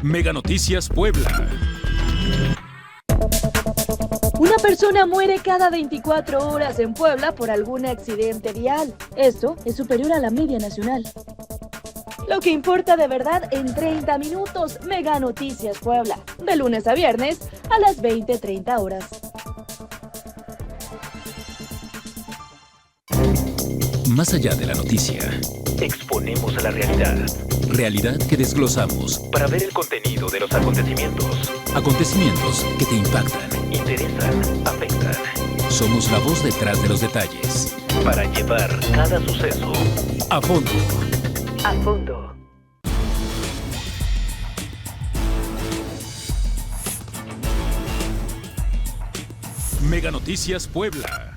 Mega Noticias Puebla. Una persona muere cada 24 horas en Puebla por algún accidente vial. Esto es superior a la media nacional. Lo que importa de verdad en 30 minutos. Mega Noticias Puebla. De lunes a viernes a las 20:30 horas. Más allá de la noticia, exponemos a la realidad. Realidad que desglosamos Para ver el contenido de los acontecimientos. Acontecimientos que te impactan, Interesan, afectan. Somos la voz detrás de los detalles. Para llevar cada suceso A fondo. a fondo. Mega Noticias Puebla.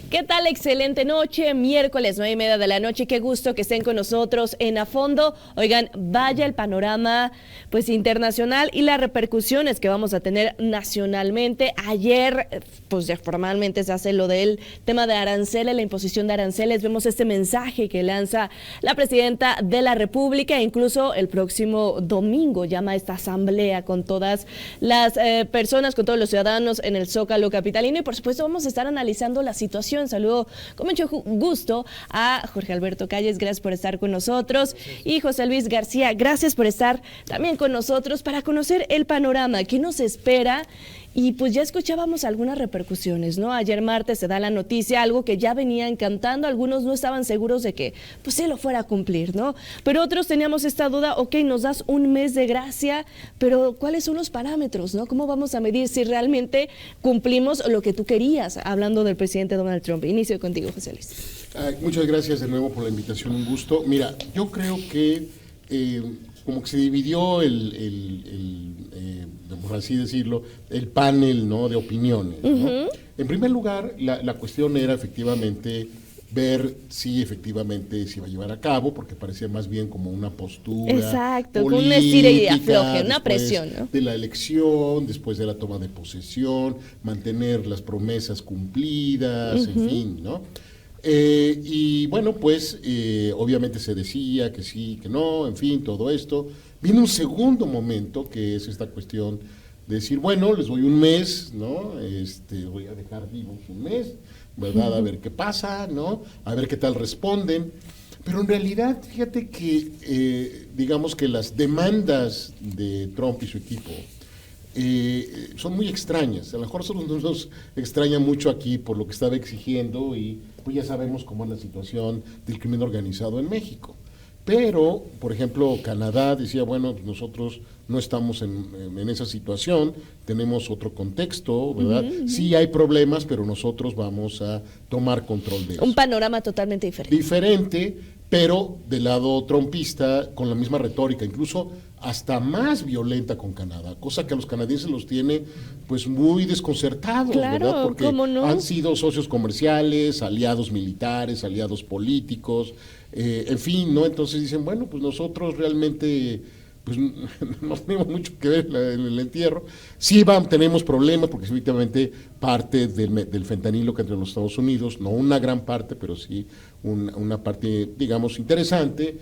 ¿Qué tal? Excelente noche, miércoles 9:30 de la noche. Qué gusto que estén con nosotros en A Fondo. Oigan, vaya el panorama pues internacional y las repercusiones que vamos a tener nacionalmente. Ayer pues ya formalmente se hace lo del tema de aranceles, la imposición de aranceles. Vemos este mensaje que lanza la presidenta de la República e incluso el próximo domingo llama a esta asamblea con todas las personas, con todos los ciudadanos en el Zócalo capitalino y por supuesto vamos a estar analizando la situación. Saludo con mucho gusto a Jorge Alberto Calles, gracias por estar con nosotros, y José Luis García, gracias por estar también con nosotros para conocer el panorama que nos espera. Y pues ya escuchábamos algunas repercusiones, ¿no? Ayer martes se da la noticia, algo que ya venían cantando, algunos no estaban seguros de que pues se lo fuera a cumplir, ¿no? Pero otros teníamos esta duda, ok, nos das un mes de gracia, pero ¿cuáles son los parámetros, no? ¿Cómo vamos a medir si realmente cumplimos lo que tú querías? Hablando del presidente Donald Trump. Inicio contigo, José Luis. Muchas gracias de nuevo por la invitación, un gusto. Mira, yo creo que como que se dividió por así decirlo, el panel, ¿no?, de opiniones, ¿no? En primer lugar, la cuestión era efectivamente ver si efectivamente se iba a llevar a cabo, porque parecía más bien como una postura exacto, política, con un estira y afloje, una presión, ¿no? De la elección, después de la toma de posesión, mantener las promesas cumplidas, en fin, ¿no? Y bueno, pues obviamente se decía que sí, que no, en fin, todo esto. Viene un segundo momento, que es esta cuestión de decir, bueno, les doy un mes, ¿no? Voy a dejar vivos un mes, ¿verdad? A ver qué pasa, ¿no? A ver qué tal responden. Pero en realidad, fíjate que, digamos que las demandas de Trump y su equipo son muy extrañas. A lo mejor nos extraña mucho aquí por lo que estaba exigiendo y pues ya sabemos cómo es la situación del crimen organizado en México. Pero, por ejemplo, Canadá decía, bueno, nosotros no estamos en esa situación, tenemos otro contexto, ¿verdad? Sí hay problemas, pero nosotros vamos a tomar control de eso. Un panorama totalmente diferente. Diferente, pero del lado trumpista, con la misma retórica, incluso hasta más violenta con Canadá, cosa que a los canadienses los tiene pues muy desconcertados, claro, ¿verdad? Porque ¿cómo no? Han sido socios comerciales, aliados militares, aliados políticos, en fin, ¿no? Entonces dicen, bueno, pues nosotros realmente pues no tenemos mucho que ver en el entierro. Sí tenemos problemas porque efectivamente parte del fentanilo que entra en los Estados Unidos, no una gran parte, pero sí una parte, digamos, interesante,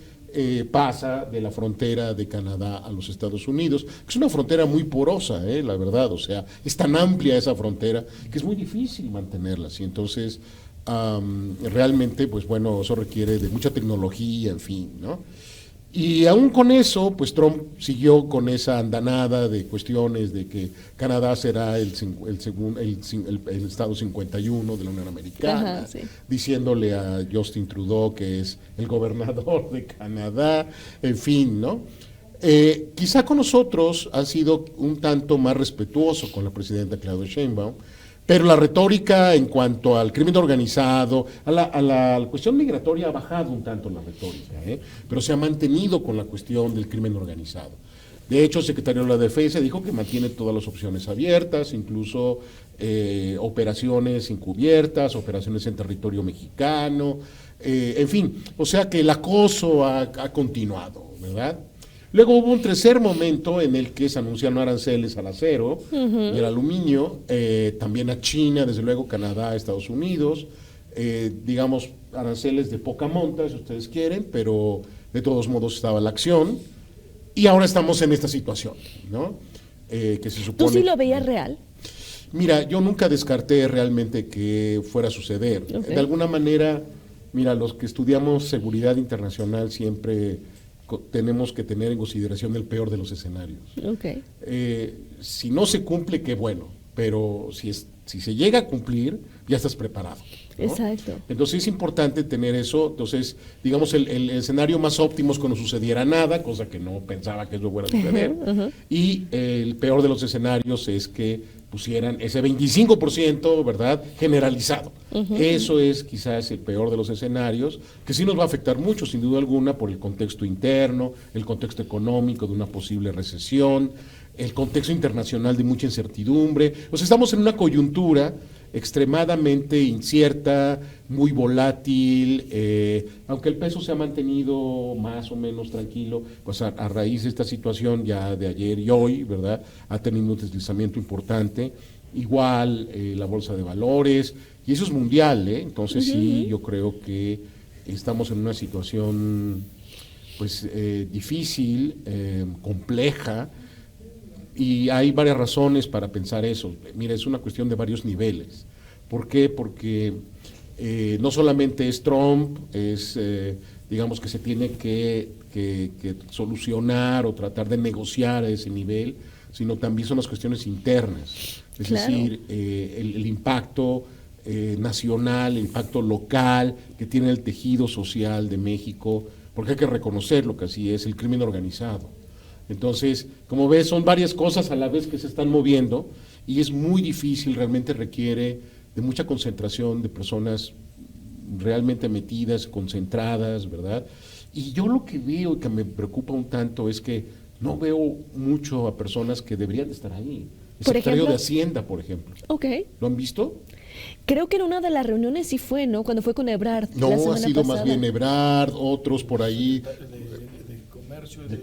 pasa de la frontera de Canadá a los Estados Unidos, que es una frontera muy porosa, la verdad, o sea, es tan amplia esa frontera que es muy difícil mantenerla, y entonces realmente, pues bueno, eso requiere de mucha tecnología, en fin, ¿no? Y aún con eso, pues Trump siguió con esa andanada de cuestiones de que Canadá será el estado 51 de la Unión Americana, Ajá, sí. diciéndole a Justin Trudeau que es el gobernador de Canadá, en fin, ¿no? Quizá con nosotros ha sido un tanto más respetuoso con la presidenta Claudia Sheinbaum, pero la retórica en cuanto al crimen organizado, a la cuestión migratoria ha bajado un tanto la retórica, pero se ha mantenido con la cuestión del crimen organizado. De hecho, el secretario de la Defensa dijo que mantiene todas las opciones abiertas, incluso operaciones encubiertas, operaciones en territorio mexicano, en fin, o sea que el acoso ha continuado, ¿verdad? Luego hubo un tercer momento en el que se anunciaron aranceles al acero y al aluminio, también a China, desde luego Canadá, Estados Unidos, digamos aranceles de poca monta, si ustedes quieren, pero de todos modos estaba la acción. Y ahora estamos en esta situación, ¿no? Que se supone... ¿Tú sí lo veías real? Mira, yo nunca descarté realmente que fuera a suceder. Okay. De alguna manera, mira, los que estudiamos seguridad internacional siempre tenemos que tener en consideración el peor de los escenarios. Okay. Si no se cumple, qué bueno, pero si se llega a cumplir, ya estás preparado, ¿no? Exacto. Entonces es importante tener eso. Entonces, digamos, el escenario más óptimo es que no sucediera nada, cosa que no pensaba que eso fuera a suceder. Y el peor de los escenarios es que pusieran ese 25%, ¿verdad?, generalizado. Eso es quizás el peor de los escenarios, que sí nos va a afectar mucho, sin duda alguna, por el contexto interno, el contexto económico de una posible recesión, el contexto internacional de mucha incertidumbre. O sea, estamos en una coyuntura extremadamente incierta, muy volátil, aunque el peso se ha mantenido más o menos tranquilo, pues a raíz de esta situación ya de ayer y hoy, ¿verdad?, ha tenido un deslizamiento importante, igual la bolsa de valores, y eso es mundial, entonces sí, yo creo que estamos en una situación pues difícil, compleja, y hay varias razones para pensar eso. Mira, es una cuestión de varios niveles. ¿Por qué? Porque no solamente es Trump, es, digamos, que se tiene que solucionar o tratar de negociar a ese nivel, sino también son las cuestiones internas. Es decir, el impacto nacional, el impacto local que tiene el tejido social de México, porque hay que reconocerlo que así es, el crimen organizado. Entonces, como ves, son varias cosas a la vez que se están moviendo y es muy difícil, realmente requiere de mucha concentración de personas realmente metidas, concentradas, ¿verdad? Y yo lo que veo y que me preocupa un tanto es que no veo mucho a personas que deberían de estar ahí. El secretario de Hacienda, por ejemplo. Okay. ¿Lo han visto? Creo que en una de las reuniones sí fue, ¿no? Cuando fue con Ebrard. No, la semana ha sido pasada. más bien Ebrard, otros por ahí. De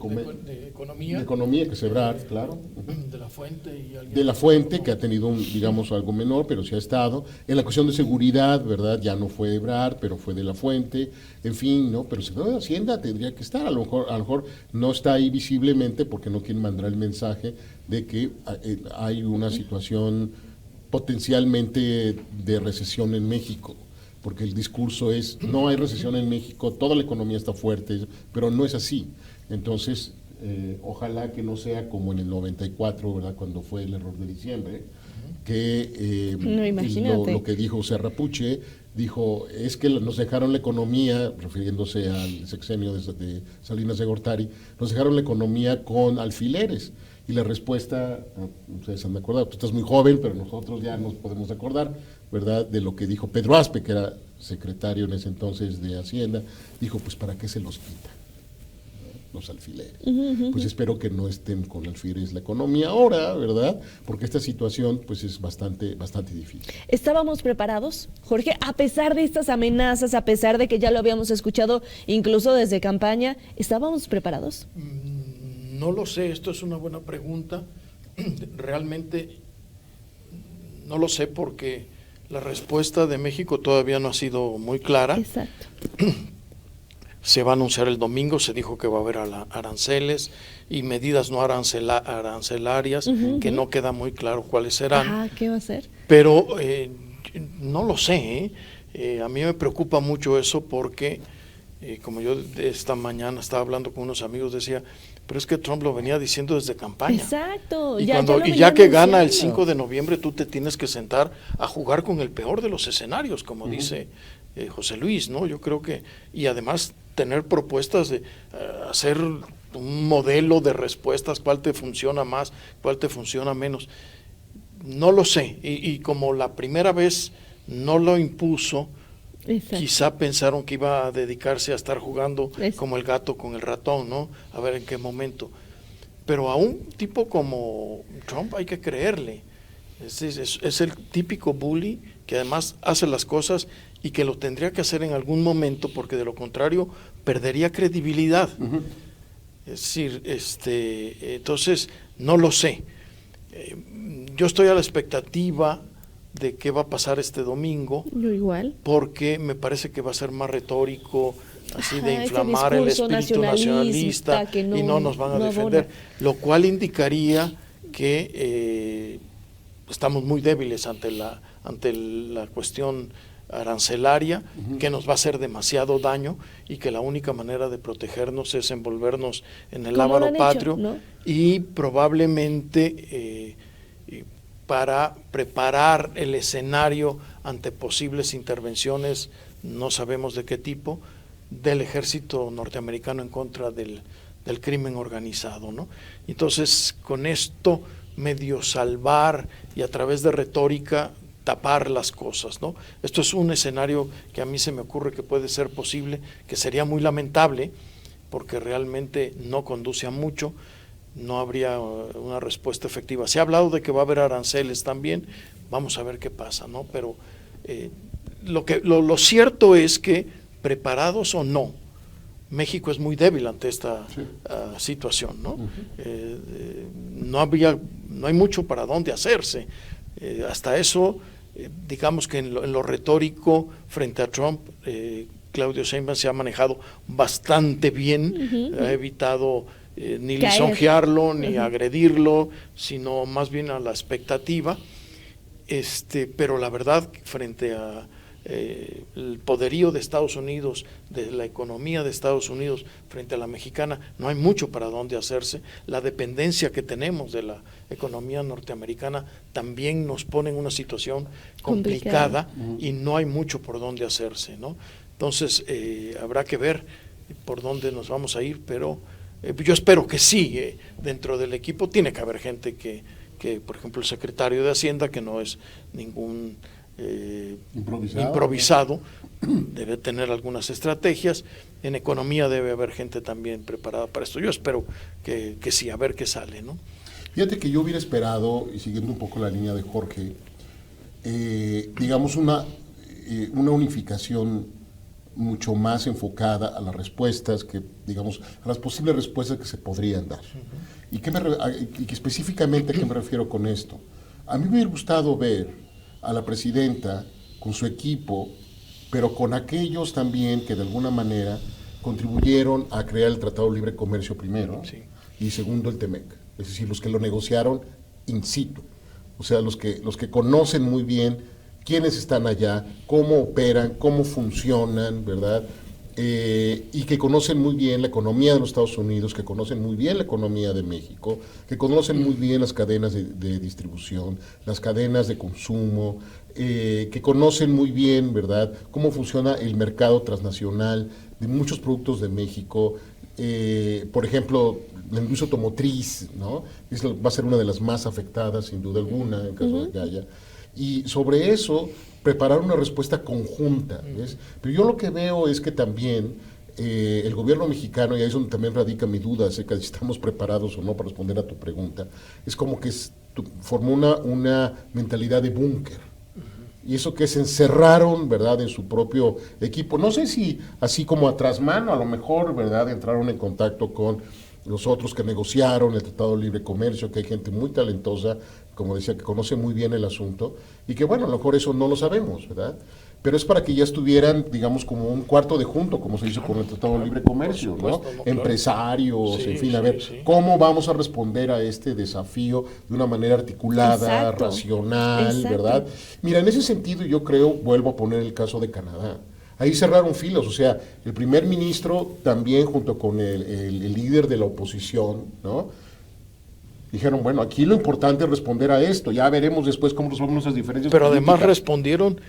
economía. De economía, que es Ebrard, claro. De la Fuente. Y alguien de la Fuente, que ha tenido, digamos, algo menor, pero sí ha estado. En la cuestión de seguridad, ¿verdad? Ya no fue Ebrard, pero fue de la Fuente. En fin, ¿no? Pero el secretario de Hacienda tendría que estar. A lo mejor no está ahí visiblemente porque no quieren mandar el mensaje de que hay una situación potencialmente de recesión en México. Porque el discurso es, no hay recesión en México, toda la economía está fuerte, pero no es así. Entonces, ojalá que no sea como en el 94, ¿verdad?, cuando fue el error de diciembre, que no, imagínate. lo que dijo Serra Puche, dijo, es que nos dejaron la economía, refiriéndose al sexenio de Salinas de Gortari, nos dejaron la economía con alfileres. Y la respuesta, ustedes han de acordar, tú estás muy joven, pero nosotros ya nos podemos acordar, ¿verdad?, de lo que dijo Pedro Aspe, que era secretario en ese entonces de Hacienda, dijo, pues ¿para qué se los quita los alfileres? Pues espero que no estén con alfileres la economía ahora, ¿verdad?, porque esta situación pues es bastante difícil. ¿Estábamos preparados, Jorge? A pesar de estas amenazas, a pesar de que ya lo habíamos escuchado incluso desde campaña, ¿estábamos preparados? No lo sé, esto es una buena pregunta. Realmente no lo sé porque la respuesta de México todavía no ha sido muy clara. Exacto. Se va a anunciar el domingo, se dijo que va a haber aranceles y medidas no arancelarias, que no queda muy claro cuáles serán. ¿Qué va a ser? Pero no lo sé, a mí me preocupa mucho eso porque, como yo esta mañana estaba hablando con unos amigos, decía, pero es que Trump lo venía diciendo desde campaña. Exacto. Y ya que gana el 5 de noviembre, tú te tienes que sentar a jugar con el peor de los escenarios, como dice José Luis, ¿no? Yo creo que, y además tener propuestas de hacer un modelo de respuestas, cuál te funciona más, cuál te funciona menos. No lo sé, y como la primera vez no lo impuso, exacto, quizá pensaron que iba a dedicarse a estar jugando como el gato con el ratón, ¿no? A ver en qué momento. Pero a un tipo como Trump hay que creerle. Es el típico bully que además hace las cosas y que lo tendría que hacer en algún momento porque de lo contrario perdería credibilidad. Es decir, entonces, no lo sé. Yo estoy a la expectativa de qué va a pasar este domingo. Yo igual. Porque me parece que va a ser más retórico, así de Ajá, inflamar el espíritu nacionalista que no- y no nos van a no defender, abona. lo cual indicaría que estamos muy débiles ante la cuestión arancelaria, que nos va a hacer demasiado daño y que la única manera de protegernos es envolvernos en el Como lo lábaro han hecho, patrio, ¿no? y probablemente para preparar el escenario ante posibles intervenciones, no sabemos de qué tipo, del ejército norteamericano en contra del crimen organizado, ¿no? Entonces, con esto medio salvar y a través de retórica tapar las cosas, ¿no? Esto es un escenario que a mí se me ocurre que puede ser posible, que sería muy lamentable, porque realmente no conduce a mucho, no habría una respuesta efectiva. Se ha hablado de que va a haber aranceles también, vamos a ver qué pasa, ¿no? Pero lo cierto es que, preparados o no, México es muy débil ante esta situación, ¿no? No hay mucho para dónde hacerse. Hasta eso, digamos que en lo retórico, frente a Trump, Claudio Sheinbaum se ha manejado bastante bien, ha evitado ni caer, lisonjearlo, ni agredirlo, sino más bien a la expectativa, pero la verdad, frente a el poderío de Estados Unidos, de la economía de Estados Unidos frente a la mexicana, no hay mucho para dónde hacerse. La dependencia que tenemos de la economía norteamericana también nos pone en una situación complicada y no hay mucho por dónde hacerse, ¿no? Entonces habrá que ver por dónde nos vamos a ir, pero yo espero que sí, dentro del equipo tiene que haber gente que, por ejemplo, el secretario de Hacienda, que no es ningún improvisado, debe tener algunas estrategias. En economía debe haber gente también preparada para esto. Yo espero que sí, a ver qué sale, ¿no? Fíjate que yo hubiera esperado, y siguiendo un poco la línea de Jorge, digamos una unificación mucho más enfocada a las respuestas que, digamos, a las posibles respuestas que se podrían dar. ¿Y específicamente a qué me refiero con esto? A mí me hubiera gustado ver a la presidenta con su equipo, pero con aquellos también que de alguna manera contribuyeron a crear el Tratado de Libre Comercio primero, y segundo el TEMEC, es decir, los que lo negociaron in situ, o sea, los que conocen muy bien quiénes están allá, cómo operan, cómo funcionan, ¿verdad? Y que conocen muy bien la economía de los Estados Unidos, que conocen muy bien la economía de México, que conocen muy bien las cadenas de distribución, las cadenas de consumo, que conocen muy bien, ¿verdad?, cómo funciona el mercado transnacional de muchos productos de México. Por ejemplo, la industria automotriz, ¿no? Va a ser una de las más afectadas, sin duda alguna, en caso de que haya. Y sobre eso, preparar una respuesta conjunta, ¿ves? Pero yo lo que veo es que también el gobierno mexicano, y ahí es donde también radica mi duda acerca de si estamos preparados o no para responder a tu pregunta, es como que formó una mentalidad de búnker. Y eso que se encerraron, ¿verdad?, en su propio equipo. No sé si así como a trasmano, a lo mejor, ¿verdad?, entraron en contacto con los otros que negociaron el Tratado de Libre Comercio, que hay gente muy talentosa, como decía, que conoce muy bien el asunto, y que bueno, a lo mejor eso no lo sabemos, ¿verdad? Pero es para que ya estuvieran, digamos, como un cuarto de junto, como se hizo con el Tratado de Libre Comercio, ¿no? Empresarios, en fin, a ver, ¿cómo vamos a responder a este desafío de una manera articulada, racional, ¿verdad? Mira, en ese sentido yo creo, vuelvo a poner el caso de Canadá. Ahí cerraron filas, o sea, el primer ministro también junto con el líder de la oposición, ¿no? Dijeron, bueno, aquí lo importante es responder a esto, ya veremos después cómo resolvemos nuestras diferencias. Pero además respondieron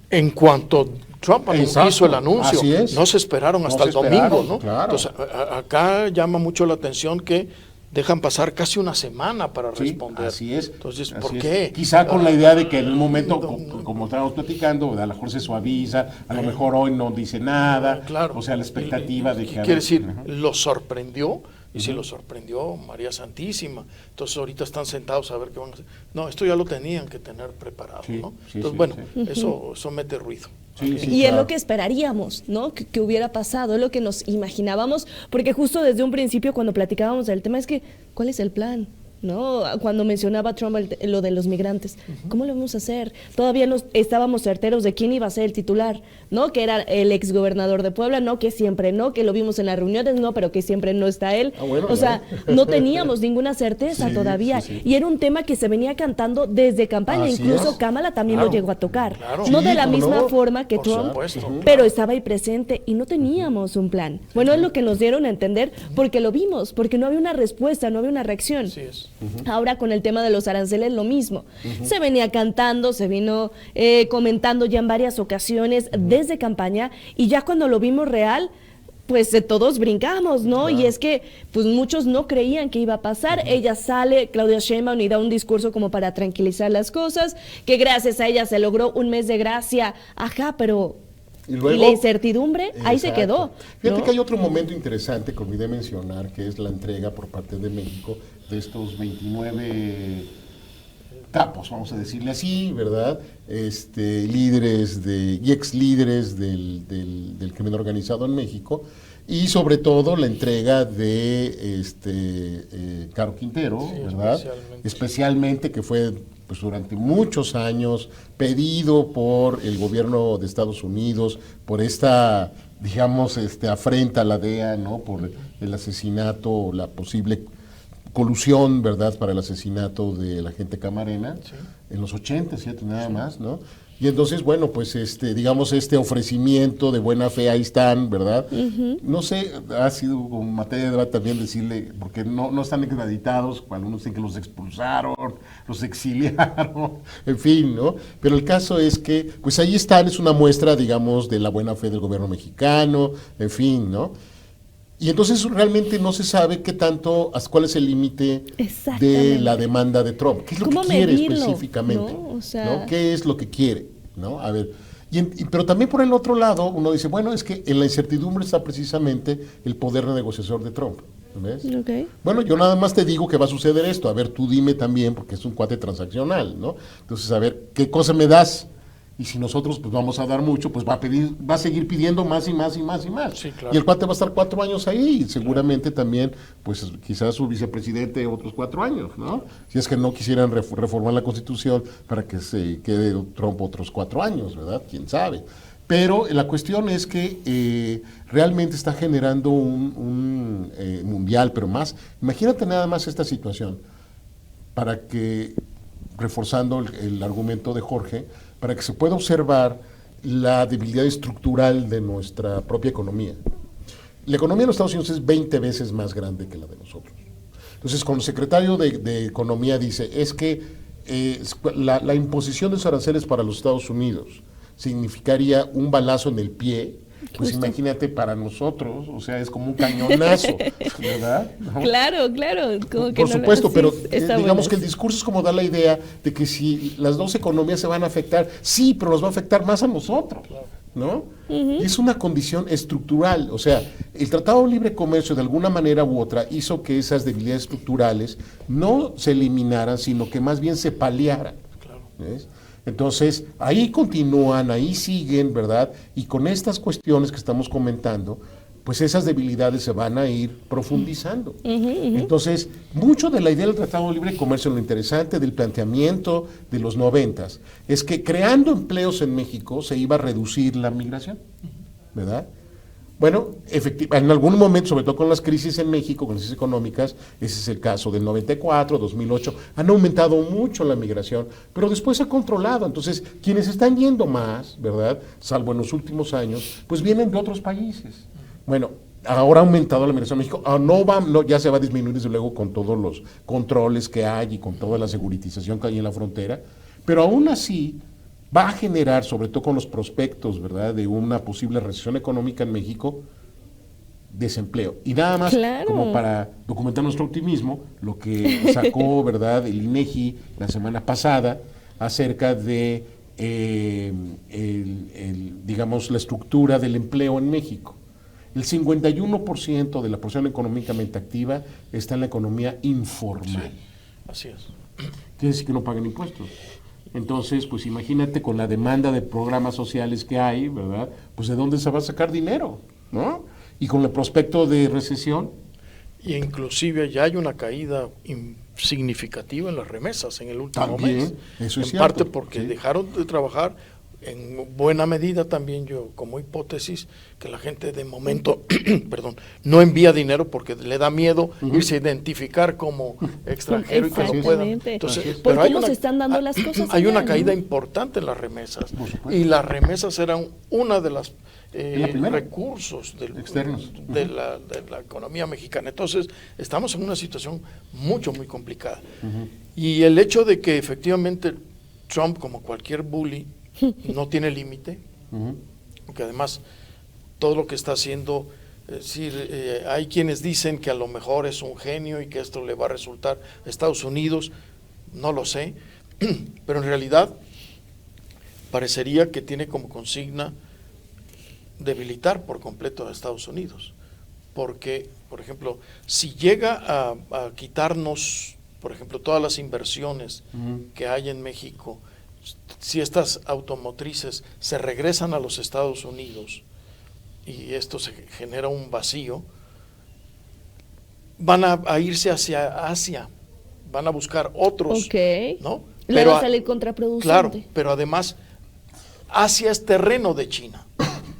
en cuanto Trump hizo el anuncio. Así es. No se esperaron hasta el domingo, ¿no? Claro. Entonces, acá llama mucho la atención que dejan pasar casi una semana para responder. Así es. Entonces, ¿por qué? Quizá con la idea de que en un momento, como estábamos platicando, a lo mejor se suaviza, a lo mejor hoy no dice nada, claro. O sea, la expectativa de que... Quiere decir, lo sorprendió, y si lo sorprendió, María Santísima. Entonces ahorita están sentados a ver qué van a hacer. No, esto ya lo tenían que tener preparado, ¿no? Entonces, eso mete ruido. Sí, sí, y es claro. lo que esperaríamos, ¿no? Que hubiera pasado, es lo que nos imaginábamos, porque justo desde un principio cuando platicábamos del tema es que, ¿cuál es el plan? ¿No? Cuando mencionaba Trump lo de los migrantes, ¿cómo lo vamos a hacer? Todavía no estábamos certeros de quién iba a ser el titular, ¿no? Que era el exgobernador de Puebla, no, que siempre no, que lo vimos en las reuniones, no, pero que siempre no está él. Bueno, o sea, ya. no teníamos ninguna certeza Sí, todavía. sí, sí. Y era un tema que se venía cantando desde campaña, Así incluso es. Kamala también Claro, lo llegó a tocar. claro. No Sí, de la ¿cómo misma no? forma que Por Trump, supuesto. pero estaba ahí presente y no teníamos un plan. Bueno, es lo que nos dieron a entender porque lo vimos, porque no había una respuesta, no había una reacción. Así es. Ahora con el tema de los aranceles lo mismo. Se venía cantando, se vino comentando ya en varias ocasiones desde campaña y ya cuando lo vimos real, pues todos brincamos, ¿no? Y es que pues muchos no creían que iba a pasar. Ella sale, Claudia Sheinbaum, y da un discurso como para tranquilizar las cosas, que gracias a ella se logró un mes de gracia. Ajá, pero Y luego, la incertidumbre ahí se exacto. quedó. Fíjate ¿no? que hay otro momento interesante que olvidé mencionar, que es la entrega por parte de México de estos 29 capos, vamos a decirle así, ¿verdad? Líderes y ex líderes del crimen organizado en México, y sobre todo la entrega de Caro Quintero, Sí, ¿verdad? Especialmente que fue pues durante muchos años pedido por el gobierno de Estados Unidos por esta, digamos, afrenta a la DEA, ¿no? Por el asesinato o la posible colusión, ¿verdad?, para el asesinato del agente Camarena, en los 80, ¿cierto? Nada más, ¿no? Y entonces, bueno, pues digamos, ofrecimiento de buena fe, ahí están, ¿verdad? No sé, ha sido como materia de debate también decirle, porque no están extraditados, algunos dicen que los expulsaron, los exiliaron, en fin, ¿no? Pero el caso es que, pues ahí están, es una muestra, digamos, de la buena fe del gobierno mexicano, en fin, ¿no? Y entonces realmente no se sabe qué tanto, cuál es el límite de Exactamente. la demanda de Trump. ¿Qué es lo que ¿Cómo quiere medirlo? específicamente? ¿No? O sea, ¿no? ¿Qué es lo que quiere? ¿No? A ver, pero también por el otro lado, uno dice, bueno, es que en la incertidumbre está precisamente el poder negociador de Trump. ¿Ves? Ok. Bueno, yo nada más te digo que va a suceder esto. A ver, tú dime también, porque es un cuate transaccional, ¿no? Entonces, a ver, ¿qué cosa me das? Y si nosotros pues vamos a dar mucho, pues va a seguir pidiendo más y más y más y más. Sí, claro. Y el cuate va a estar 4 años ahí, y seguramente también, pues quizás su vicepresidente otros 4 años, ¿no? Si es que no quisieran reformar la Constitución para que se quede Trump otros 4 años, ¿verdad? Quién sabe. Pero la cuestión es que realmente está generando un mundial, pero más, imagínate nada más esta situación, para que, reforzando el argumento de Jorge, para que se pueda observar la debilidad estructural de nuestra propia economía. La economía de los Estados Unidos es 20 veces más grande que la de nosotros. Entonces, cuando el secretario de Economía dice, es que la imposición de esos aranceles para los Estados Unidos significaría un balazo en el pie, pues Justo. imagínate para nosotros, o sea, es como un cañonazo, ¿verdad? ¿No? Claro, claro. Como que Por no supuesto, sí, pero está digamos bueno. que el discurso es como da la idea de que si las dos economías se van a afectar, sí, pero nos va a afectar más a nosotros, ¿no? Y es una condición estructural, o sea, el Tratado de Libre Comercio de alguna manera u otra hizo que esas debilidades estructurales no se eliminaran, sino que más bien se paliaran. ¿Ves? Entonces, ahí continúan, ahí siguen, ¿verdad? Y con estas cuestiones que estamos comentando, pues esas debilidades se van a ir profundizando. Entonces, mucho de la idea del Tratado de Libre Comercio, lo interesante del planteamiento de los 90s, es que creando empleos en México se iba a reducir la migración, ¿verdad? Bueno, en algún momento, sobre todo con las crisis en México, con las crisis económicas, ese es el caso del 94, 2008, han aumentado mucho la migración, pero después se ha controlado. Entonces, quienes están yendo más, ¿verdad?, salvo en los últimos años, pues vienen de otros países. Bueno, ahora ha aumentado la migración en México, ya se va a disminuir desde luego con todos los controles que hay y con toda la seguritización que hay en la frontera, pero aún así va a generar, sobre todo con los prospectos, ¿verdad?, de una posible recesión económica en México, desempleo. Y nada más, Claro. como para documentar nuestro optimismo, lo que sacó, ¿verdad?, el INEGI la semana pasada acerca de, digamos, la estructura del empleo en México. El 51% de la población económicamente activa está en la economía informal. Así es. Quiere decir que no pagan impuestos. Entonces, pues imagínate con la demanda de programas sociales que hay, ¿verdad? Pues de dónde se va a sacar dinero, ¿no? Y con el prospecto de recesión. Y inclusive ya hay una caída significativa en las remesas en el último También, mes. eso es en cierto, parte porque sí. dejaron de trabajar, en buena medida también yo como hipótesis, que la gente de momento, perdón, no envía dinero porque le da miedo irse a identificar como extranjero y que lo puedan. Exactamente. Entonces, Por pero hay cómo una, se están dando las cosas hay allá, una ¿no? caída importante en las remesas. Por supuesto. Y las remesas eran una de las la primera. recursos Externos. de la economía mexicana. Entonces, estamos en una situación muy complicada. Y el hecho de que efectivamente Trump, como cualquier bully, no tiene límite, porque además todo lo que está haciendo, es decir, hay quienes dicen que a lo mejor es un genio y que esto le va a resultar a Estados Unidos, no lo sé, pero en realidad parecería que tiene como consigna debilitar por completo a Estados Unidos, porque, por ejemplo, si llega a quitarnos, por ejemplo, todas las inversiones que hay en México, si estas automotrices se regresan a los Estados Unidos y esto se genera un vacío, van a irse hacia Asia, van a buscar otros, Ok. ¿no? Le va a salir contraproducente. Claro, pero además Asia es terreno de China.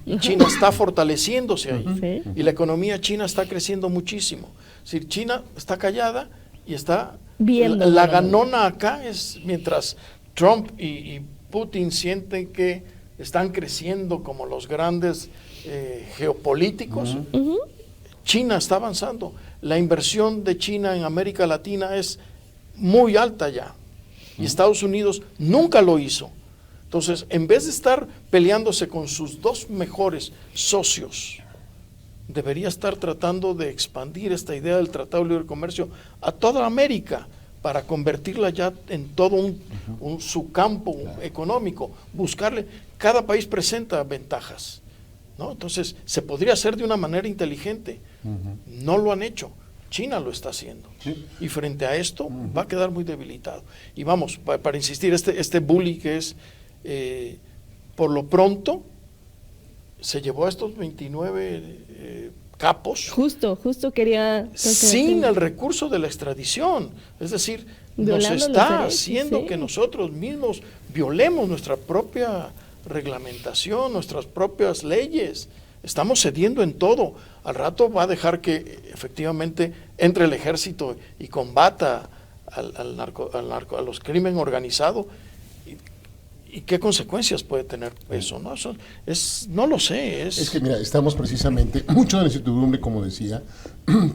Y China está fortaleciéndose ahí. Sí. Y la economía china está creciendo muchísimo. Es decir, China está callada y está... Viendo. La ganona acá es mientras Trump y Putin sienten que están creciendo como los grandes geopolíticos, China está avanzando. La inversión de China en América Latina es muy alta ya. Y Estados Unidos nunca lo hizo. Entonces, en vez de estar peleándose con sus dos mejores socios, debería estar tratando de expandir esta idea del Tratado de Libre Comercio a toda América para convertirla ya en todo su campo económico, buscarle, cada país presenta ventajas, ¿no? Entonces, se podría hacer de una manera inteligente, no lo han hecho, China lo está haciendo, y frente a esto va a quedar muy debilitado. Y vamos, para insistir, este bully que es, por lo pronto, se llevó a estos 29 capos Justo quería... sin el recurso de la extradición. Es decir, Violando nos los está derechos, haciendo sí. que nosotros mismos violemos nuestra propia reglamentación, nuestras propias leyes. Estamos cediendo en todo. Al rato va a dejar que efectivamente entre el ejército y combata a los crimen organizado. ¿Y qué consecuencias puede tener eso? ¿No? No lo sé. Es que mira, estamos precisamente, mucho de la incertidumbre, como decía,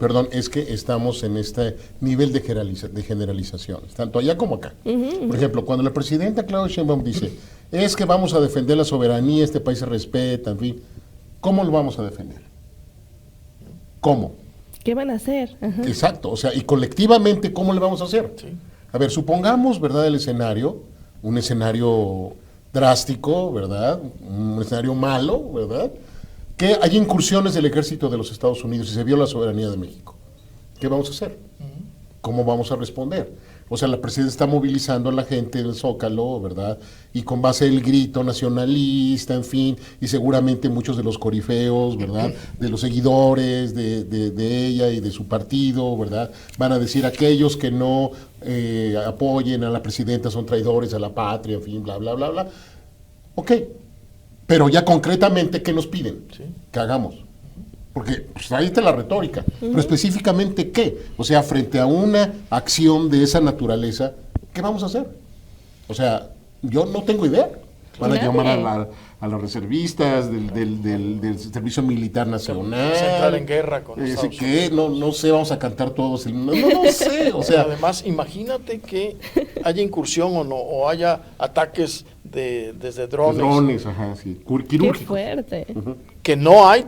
perdón, es que estamos en este nivel de generalización, tanto allá como acá. Por ejemplo, cuando la presidenta Claudia Sheinbaum dice, es que vamos a defender la soberanía, este país se respeta, en fin, ¿cómo lo vamos a defender? ¿Cómo? ¿Qué van a hacer? Ajá. Exacto, o sea, y colectivamente, ¿cómo le vamos a hacer? Sí. A ver, supongamos, ¿verdad?, el escenario, un escenario drástico, ¿verdad?, un escenario malo, ¿verdad?, que hay incursiones del ejército de los Estados Unidos y se viola la soberanía de México. ¿Qué vamos a hacer? ¿Cómo vamos a responder? O sea, la presidenta está movilizando a la gente del Zócalo, ¿verdad?, y con base el grito nacionalista, en fin, y seguramente muchos de los corifeos, ¿verdad?, de los seguidores de ella y de su partido, ¿verdad?, van a decir aquellos que no apoyen a la presidenta son traidores a la patria, en fin, bla, bla, bla, bla. Ok, pero ya concretamente, ¿qué nos piden? Sí. Que hagamos. Porque pues, ahí está la retórica, pero específicamente ¿qué? O sea, frente a una acción de esa naturaleza, ¿qué vamos a hacer? O sea, yo no tengo idea. Van a llamar a los reservistas del Servicio Militar Nacional. Vamos a entrar en guerra con Estados ¿qué? No sé, vamos a cantar todos. No sé, o sea. Además, imagínate que haya incursión o haya ataques desde drones. Drones, ajá, sí. Quirúrgicos. Qué fuerte. Que no hay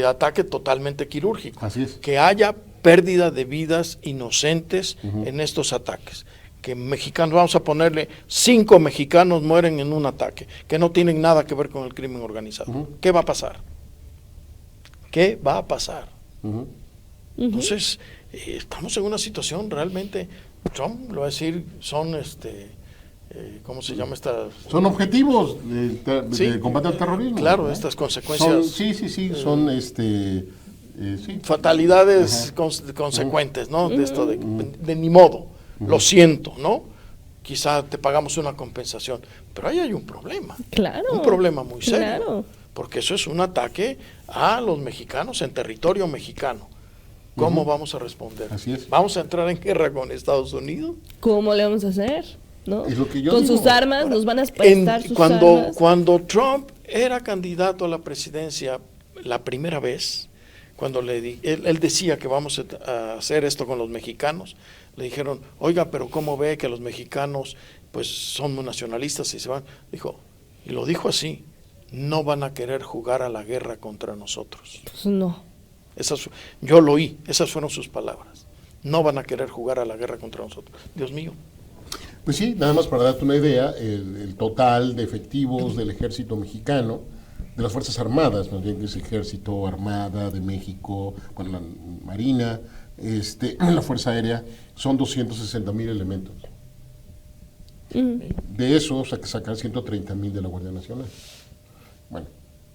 ataque totalmente quirúrgico. Así es. Que haya pérdida de vidas inocentes en estos ataques. Que mexicanos, vamos a ponerle 5 mexicanos mueren en un ataque, que no tienen nada que ver con el crimen organizado. ¿Qué va a pasar? ¿Qué va a pasar? Entonces, estamos en una situación realmente, Trump lo va a decir, son ¿cómo se llama esta? Son objetivos Sí, de combate al terrorismo. Claro, ¿no? estas consecuencias. Sí, son sí. Fatalidades consecuentes, ¿no? De esto de ni modo, lo siento, ¿no? Quizá te pagamos una compensación, pero ahí hay un problema. Claro. Un problema muy serio. Claro. Porque eso es un ataque a los mexicanos en territorio mexicano. ¿Cómo vamos a responder? Así es. ¿Vamos a entrar en guerra con Estados Unidos? ¿Cómo le vamos a hacer? ¿No? Es lo que yo Con digo. sus armas, nos van a prestar sus armas. Cuando Trump era candidato a la presidencia la primera vez, cuando él decía que vamos a hacer esto con los mexicanos, le dijeron, oiga, pero ¿cómo ve que los mexicanos pues son muy nacionalistas y se van? Dijo, y lo dijo así, no van a querer jugar a la guerra contra nosotros. Pues no. Yo lo oí, esas fueron sus palabras. No van a querer jugar a la guerra contra nosotros. Dios mío. Pues sí, nada más para darte una idea, el total de efectivos del ejército mexicano, de las Fuerzas Armadas, más bien que es Ejército, Armada de México, bueno, la Marina, la Fuerza Aérea, son 260,000 elementos. De eso hay que sacar 130,000 de la Guardia Nacional. Bueno,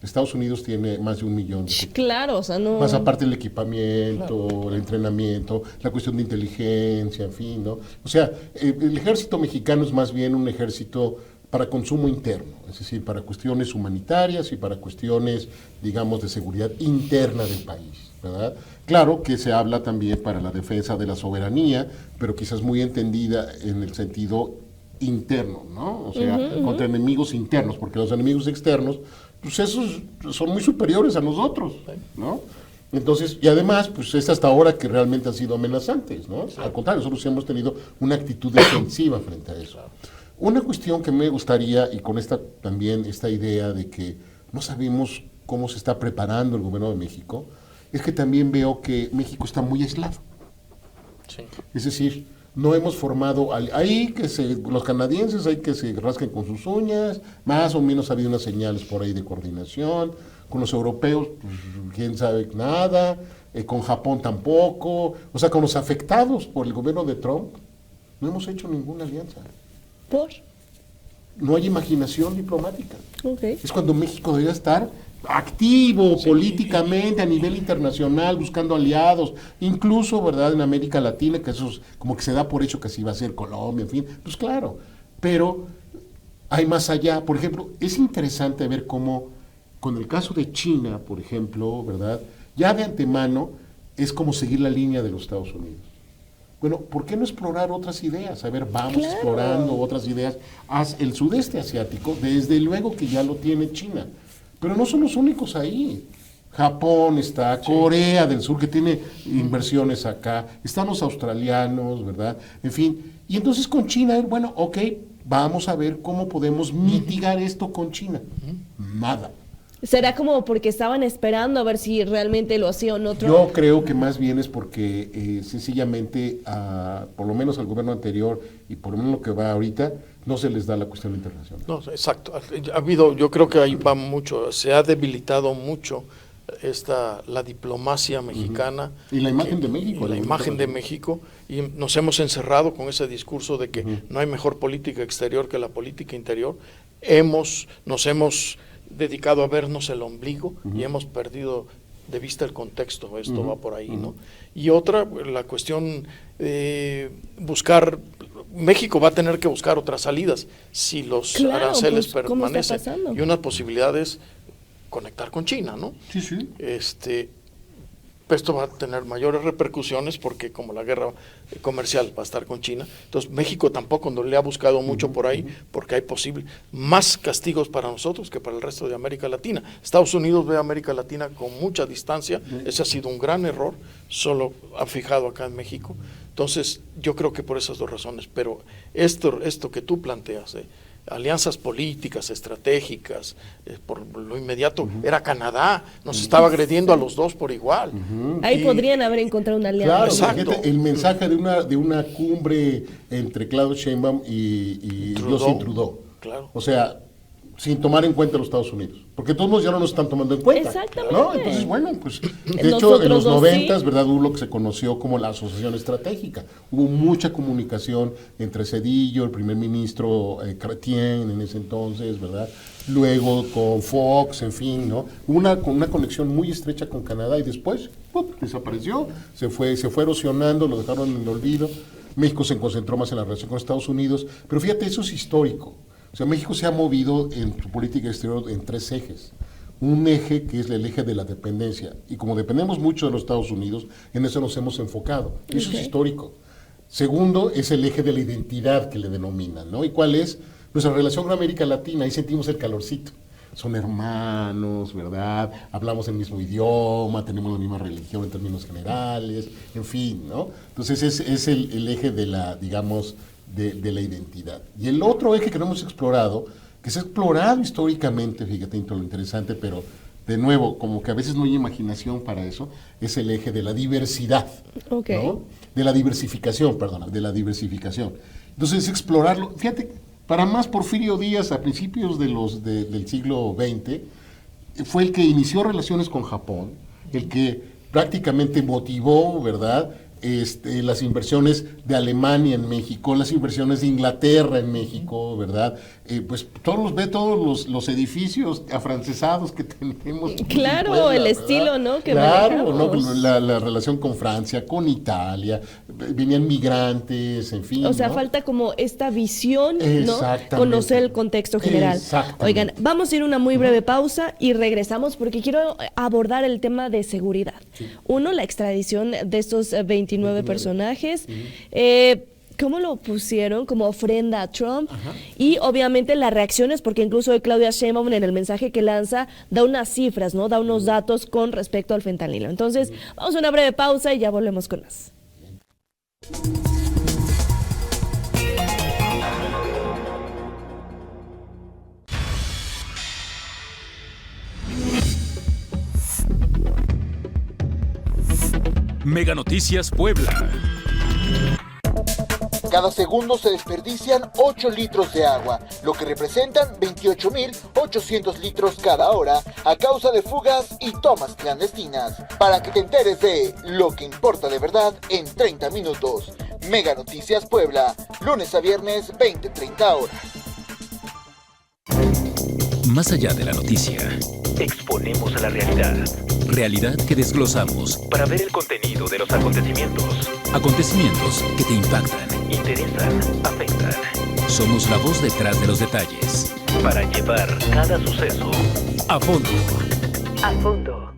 Estados Unidos tiene más de 1 millón de efectivos. Claro, o sea, no. Más aparte el equipamiento, el entrenamiento, la cuestión de inteligencia, en fin, ¿no? O sea, el ejército mexicano es más bien un ejército para consumo interno, es decir, para cuestiones humanitarias y para cuestiones, digamos, de seguridad interna del país, ¿verdad? Claro que se habla también para la defensa de la soberanía, pero quizás muy entendida en el sentido interno, ¿no? O sea, contra enemigos internos, porque los enemigos externos, pues esos son muy superiores a nosotros, ¿no? Entonces, y además, pues es hasta ahora que realmente han sido amenazantes, ¿no? Al contrario, nosotros hemos tenido una actitud defensiva frente a eso. Una cuestión que me gustaría, y con esta también esta idea de que no sabemos cómo se está preparando el gobierno de México, es que también veo que México está muy aislado. Sí. Es decir, no hemos formado, ahí que los canadienses hay que se rasquen con sus uñas, más o menos ha habido unas señales por ahí de coordinación, con los europeos, pues, quién sabe nada, con Japón tampoco, o sea, con los afectados por el gobierno de Trump, no hemos hecho ninguna alianza. ¿Por? No hay imaginación diplomática. Ok. Es cuando México debería estar activo políticamente a nivel internacional, buscando aliados, incluso, ¿verdad?, en América Latina, que eso es como que se da por hecho que así va a ser Colombia, en fin, pues claro, pero hay más allá. Por ejemplo, es interesante ver cómo, con el caso de China, por ejemplo, ¿verdad?, ya de antemano es como seguir la línea de los Estados Unidos. Bueno, ¿por qué no explorar otras ideas? A ver, vamos explorando otras ideas. El sudeste asiático, desde luego que ya lo tiene China, pero no son los únicos ahí. Japón está, Corea del Sur, que tiene inversiones acá, están los australianos, ¿verdad? En fin, y entonces con China, bueno, ok, vamos a ver cómo podemos mitigar esto con China. Nada. ¿Será como porque estaban esperando a ver si realmente lo hacía o no? Yo creo que más bien es porque sencillamente, por lo menos al gobierno anterior y por lo menos lo que va ahorita, no se les da la cuestión internacional. No, exacto. Yo creo que ahí va mucho, se ha debilitado mucho la diplomacia mexicana. Y la imagen de México. Y la imagen de México, y nos hemos encerrado con ese discurso de que no hay mejor política exterior que la política interior. Nos hemos dedicado a vernos el ombligo y hemos perdido de vista el contexto. Esto va por ahí, ¿no? Y otra, la cuestión México va a tener que buscar otras salidas si los aranceles pues, ¿cómo está permanecen. pasando? Y una posibilidad es conectar con China, ¿no? Sí, sí. Esto va a tener mayores repercusiones porque como la guerra comercial va a estar con China, entonces México tampoco le ha buscado mucho por ahí porque hay más castigos para nosotros que para el resto de América Latina. Estados Unidos ve a América Latina con mucha distancia, ese ha sido un gran error, solo ha fijado acá en México. Entonces yo creo que por esas dos razones, pero esto que tú planteas, alianzas políticas, estratégicas, por lo inmediato, era Canadá, nos estaba agrediendo a los dos por igual. Ahí podrían haber encontrado una alianza. Claro, Exacto. fíjate, el mensaje de una cumbre entre Claudio Sheinbaum y Justin Trudeau. Claro. O sea, sin tomar en cuenta los Estados Unidos, porque todos modos ya no nos están tomando en cuenta. Exactamente. ¿No? Entonces, bueno, pues de hecho Nosotros en los dos 90, sí. ¿verdad? Hubo lo que se conoció como la asociación estratégica. Hubo mucha comunicación entre Zedillo, el primer ministro Chrétien en ese entonces, ¿verdad? Luego con Fox, en fin, ¿no? Con una conexión muy estrecha con Canadá y después desapareció, se fue erosionando, lo dejaron en el olvido. México se concentró más en la relación con Estados Unidos, pero fíjate, eso es histórico. O sea, México se ha movido en su política exterior en 3 ejes. Un eje que es el eje de la dependencia, y como dependemos mucho de los Estados Unidos, en eso nos hemos enfocado. Eso es histórico. Segundo, es el eje de la identidad que le denominan, ¿no? ¿Y cuál es? Nuestra relación con América Latina, ahí sentimos el calorcito. Son hermanos, ¿verdad? Hablamos el mismo idioma, tenemos la misma religión en términos generales, en fin, ¿no? Entonces es el eje de la, digamos, de la identidad. Y el otro eje que no hemos explorado, que se ha explorado históricamente, fíjate lo interesante, pero de nuevo, como que a veces no hay imaginación para eso, es el eje de la diversidad, Ok. ¿no? De la diversificación, perdona, de la diversificación. Entonces, explorarlo, fíjate, para más Porfirio Díaz, a principios del siglo XX, fue el que inició relaciones con Japón, el que prácticamente motivó, ¿verdad?, las inversiones de Alemania en México, las inversiones de Inglaterra en México, ¿verdad? Pues todos los edificios afrancesados que tenemos. Claro, Puebla, el ¿verdad? estilo, ¿no? Que claro, ¿no? manejamos. La relación con Francia, con Italia, venían migrantes, en fin. O sea, ¿no? falta como esta visión, ¿no? Exactamente. Conocer el contexto general. Exactamente. Oigan, vamos a ir a una muy breve pausa y regresamos porque quiero abordar el tema de seguridad. Uno, la extradición de estos 29 personajes. ¿Cómo lo pusieron? Como ofrenda a Trump. Y obviamente las reacciones, porque incluso hoy Claudia Sheinbaum en el mensaje que lanza da unas cifras, ¿no? Da unos datos con respecto al fentanilo. Entonces, vamos a una breve pausa y ya volvemos con más. Mega Noticias Puebla. Cada segundo se desperdician 8 litros de agua, lo que representan 28.800 litros cada hora a causa de fugas y tomas clandestinas. Para que te enteres de lo que importa de verdad en 30 minutos. Mega Noticias Puebla, lunes a viernes 20-30 horas. Más allá de la noticia, Exponemos a la realidad realidad que desglosamos, para ver el contenido de los acontecimientos. acontecimientos que te impactan. Interesan, afectan. Somos la voz detrás de los detalles. Para llevar cada suceso A fondo. a fondo.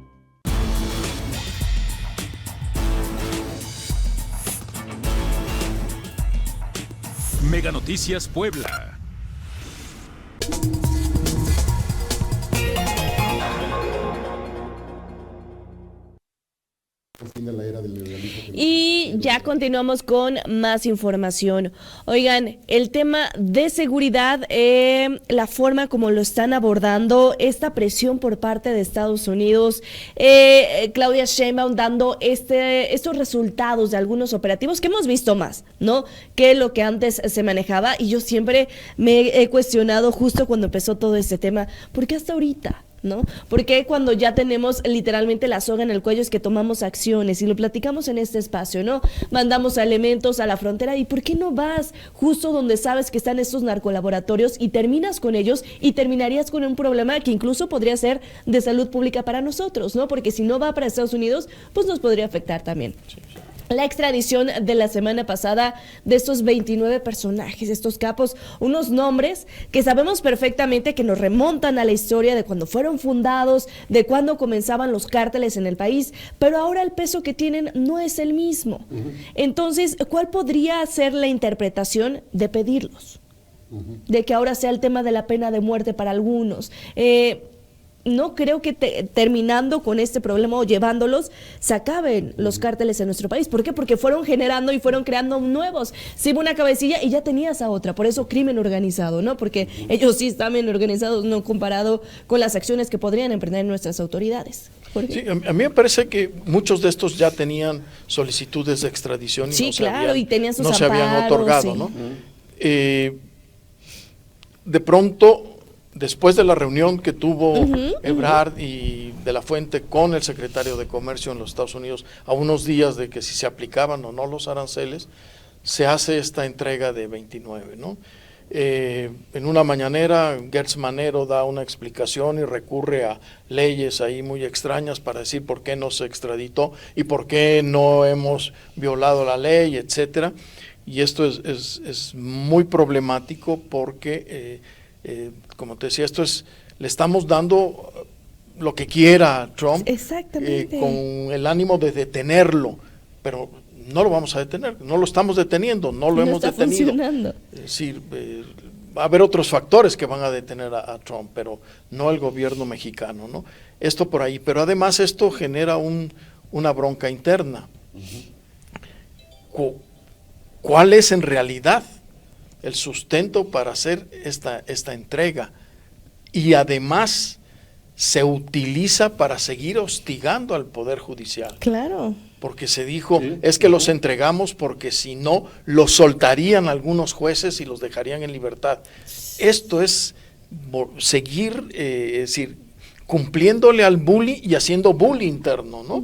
Mega Noticias Puebla. Fin de la era del neoliberalismo. Y ya continuamos con más información. Oigan, el tema de seguridad, la forma como lo están abordando, esta presión por parte de Estados Unidos, Claudia Sheinbaum dando estos resultados de algunos operativos que hemos visto más, ¿no? Que lo que antes se manejaba. Y yo siempre me he cuestionado justo cuando empezó todo este tema, ¿por qué hasta ahorita? ¿No? Porque cuando ya tenemos literalmente la soga en el cuello es que tomamos acciones y lo platicamos en este espacio, ¿no? Mandamos elementos a la frontera y ¿por qué no vas justo donde sabes que están estos narcolaboratorios y terminas con ellos y terminarías con un problema que incluso podría ser de salud pública para nosotros, ¿no? Porque si no va para Estados Unidos, pues nos podría afectar también. La extradición de la semana pasada de estos 29 personajes, estos capos, unos nombres que sabemos perfectamente que nos remontan a la historia de cuando fueron fundados, de cuando comenzaban los cárteles en el país, pero ahora el peso que tienen no es el mismo. Entonces, ¿cuál podría ser la interpretación de pedirlos? De que ahora sea el tema de la pena de muerte para algunos. No creo que terminando con este problema o llevándolos, se acaben los cárteles en nuestro país. ¿Por qué? Porque fueron generando y fueron creando nuevos. Se iba una cabecilla y ya tenías a otra. Por eso crimen organizado, ¿no? Porque ellos sí están bien organizados, no comparado con las acciones que podrían emprender nuestras autoridades. Sí, a mí me parece que muchos de estos ya tenían solicitudes de extradición y sí, no se claro, habían, y tenían sus no se habían amparos, otorgado, sí. ¿no? De pronto después de la reunión que tuvo Ebrard y de la Fuente con el secretario de Comercio en los Estados Unidos, a unos días de que si se aplicaban o no los aranceles, se hace esta entrega de 29, ¿no? En una mañanera, Gertz Manero da una explicación y recurre a leyes ahí muy extrañas para decir por qué no se extraditó y por qué no hemos violado la ley, etcétera. Y esto es muy problemático porque, como te decía, le estamos dando lo que quiera a Trump, Exactamente. con el ánimo de detenerlo, pero no lo vamos a detener, no lo estamos deteniendo, no lo hemos está detenido. funcionando. Es decir, va a haber otros factores que van a detener a Trump, pero no el gobierno mexicano, ¿no? Esto por ahí, pero además esto genera una bronca interna. ¿Cuál es en realidad el sustento para hacer esta entrega? Y además se utiliza para seguir hostigando al Poder Judicial. Claro. Porque se dijo, es que los entregamos porque si no, los soltarían algunos jueces y los dejarían en libertad. Esto es seguir, es decir, cumpliéndole al bully y haciendo bullying interno, ¿no?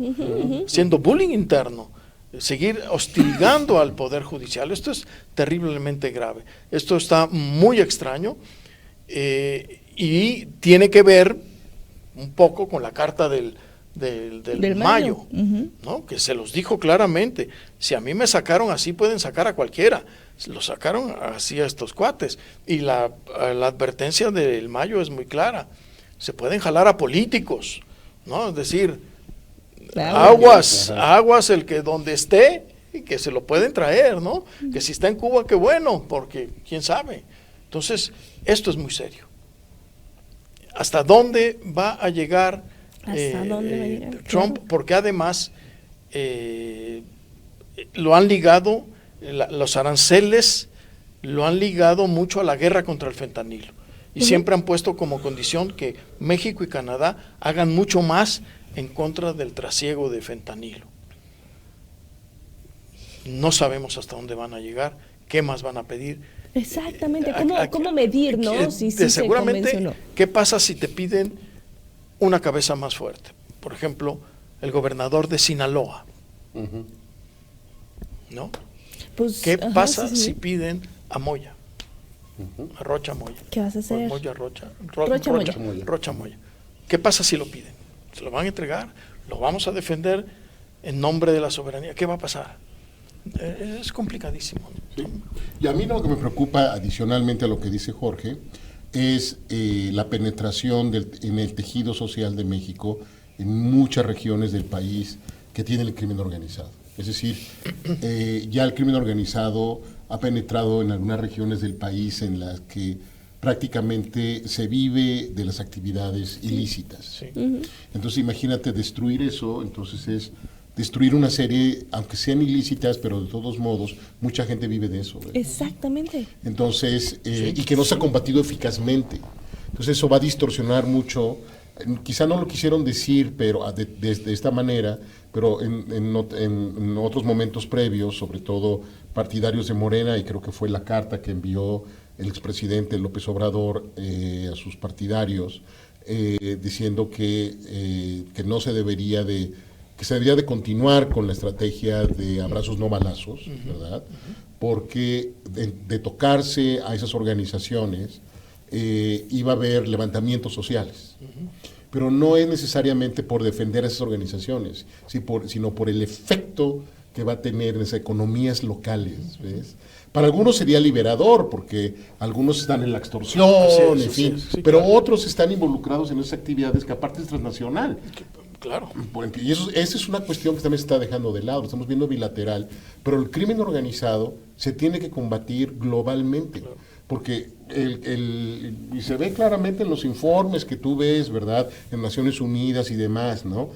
Haciendo bullying interno. Seguir hostigando al Poder Judicial. Esto es terriblemente grave. Esto está muy extraño y tiene que ver un poco con la carta del mayo, ¿no? Que se los dijo claramente. Si a mí me sacaron así, pueden sacar a cualquiera. Lo sacaron así a estos cuates. Y la advertencia del mayo es muy clara. Se pueden jalar a políticos, ¿no? Es decir, Claro. aguas el que donde esté, y que se lo pueden traer, ¿no? Que si está en Cuba, qué bueno, porque quién sabe. Entonces, esto es muy serio. ¿Hasta dónde va a llegar Trump? Porque además lo han ligado, los aranceles lo han ligado mucho a la guerra contra el fentanilo. Y siempre han puesto como condición que México y Canadá hagan mucho más en contra del trasiego de fentanilo. No sabemos hasta dónde van a llegar, qué más van a pedir. Exactamente, ¿cómo medir, no? Si seguramente, se convence o no. ¿qué pasa si te piden una cabeza más fuerte? Por ejemplo, el gobernador de Sinaloa, ¿no? Pues, ¿Qué pasa si piden a Moya? A Rocha Moya. ¿Qué vas a hacer? Rocha Moya. ¿Qué pasa si lo piden? ¿Se lo van a entregar? ¿Lo vamos a defender en nombre de la soberanía? ¿Qué va a pasar? Es complicadísimo. Sí. Y a mí lo que me preocupa, adicionalmente a lo que dice Jorge, es la penetración en el tejido social de México en muchas regiones del país que tienen el crimen organizado. Es decir, ya el crimen organizado ha penetrado en algunas regiones del país en las que prácticamente se vive de las actividades ilícitas. Sí. Entonces imagínate destruir eso, entonces es destruir una serie, aunque sean ilícitas, pero de todos modos, mucha gente vive de eso, ¿verdad? Exactamente. Entonces, y que no se ha combatido eficazmente. Entonces eso va a distorsionar mucho, quizá no lo quisieron decir pero de esta manera, pero en otros momentos previos, sobre todo partidarios de Morena, y creo que fue la carta que envió el expresidente López Obrador a sus partidarios, diciendo que no se debería que se debería de continuar con la estrategia de abrazos no balazos, ¿verdad? Porque de tocarse a esas organizaciones iba a haber levantamientos sociales. Pero no es necesariamente por defender a esas organizaciones, sino por el efecto que va a tener en esas economías locales, ¿ves? Para algunos sería liberador, porque algunos están en la extorsión, en fin, pero claro, otros están involucrados en esas actividades que aparte es transnacional. Claro. Y esa es una cuestión que también se está dejando de lado, estamos viendo bilateral, pero el crimen organizado se tiene que combatir globalmente, claro, porque y se ve claramente en los informes que tú ves, ¿verdad?, en Naciones Unidas y demás, ¿no?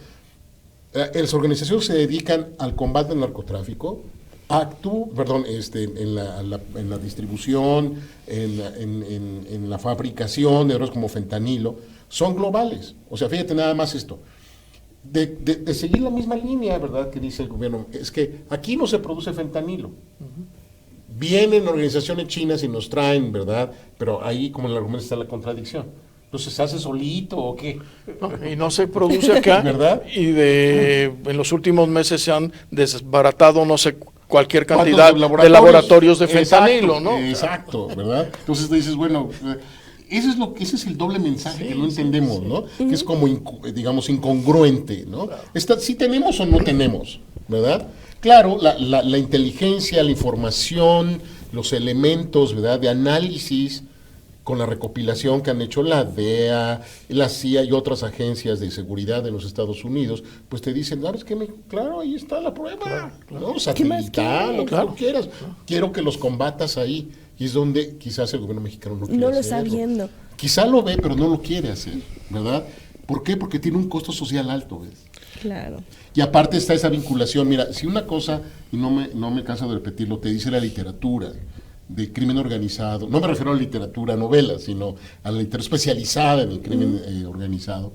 Las organizaciones se dedican al combate del narcotráfico, en la distribución, en la fabricación de drogas como fentanilo, son globales. O sea, fíjate nada más esto. De seguir la misma línea, ¿verdad?, que dice el gobierno, es que aquí no se produce fentanilo. Vienen organizaciones chinas y nos traen, ¿verdad? Pero ahí como en el argumento está la contradicción. Entonces, ¿se hace solito o qué? No, y no se produce acá, ¿verdad? Y en los últimos meses se han desbaratado, no sé, cualquier cantidad de laboratorios de fentanilo, exacto, ¿no? Exacto, ¿verdad? Entonces te dices, bueno, ese es el doble mensaje que no entendemos, ¿no? Que es como, digamos, incongruente, ¿no? Si tenemos o no tenemos, ¿verdad? Claro, la inteligencia, la información, los elementos, ¿verdad? De análisis con la recopilación que han hecho la DEA, la CIA y otras agencias de seguridad de los Estados Unidos, pues te dicen, ¿sabes qué? Claro, ahí está la prueba, ¿no? Satelital, lo que tú quieras. Quiero que los combatas ahí. Y es donde quizás el gobierno mexicano no quiere No lo hacerlo. está viendo. Quizá lo ve, pero no lo quiere hacer, ¿verdad? ¿Por qué? Porque tiene un costo social alto, ¿ves? Claro. Y aparte está esa vinculación. Mira, si una cosa, y no me canso de repetirlo, te dice la literatura de crimen organizado, no me refiero a la literatura novela, sino a la literatura especializada en el crimen organizado,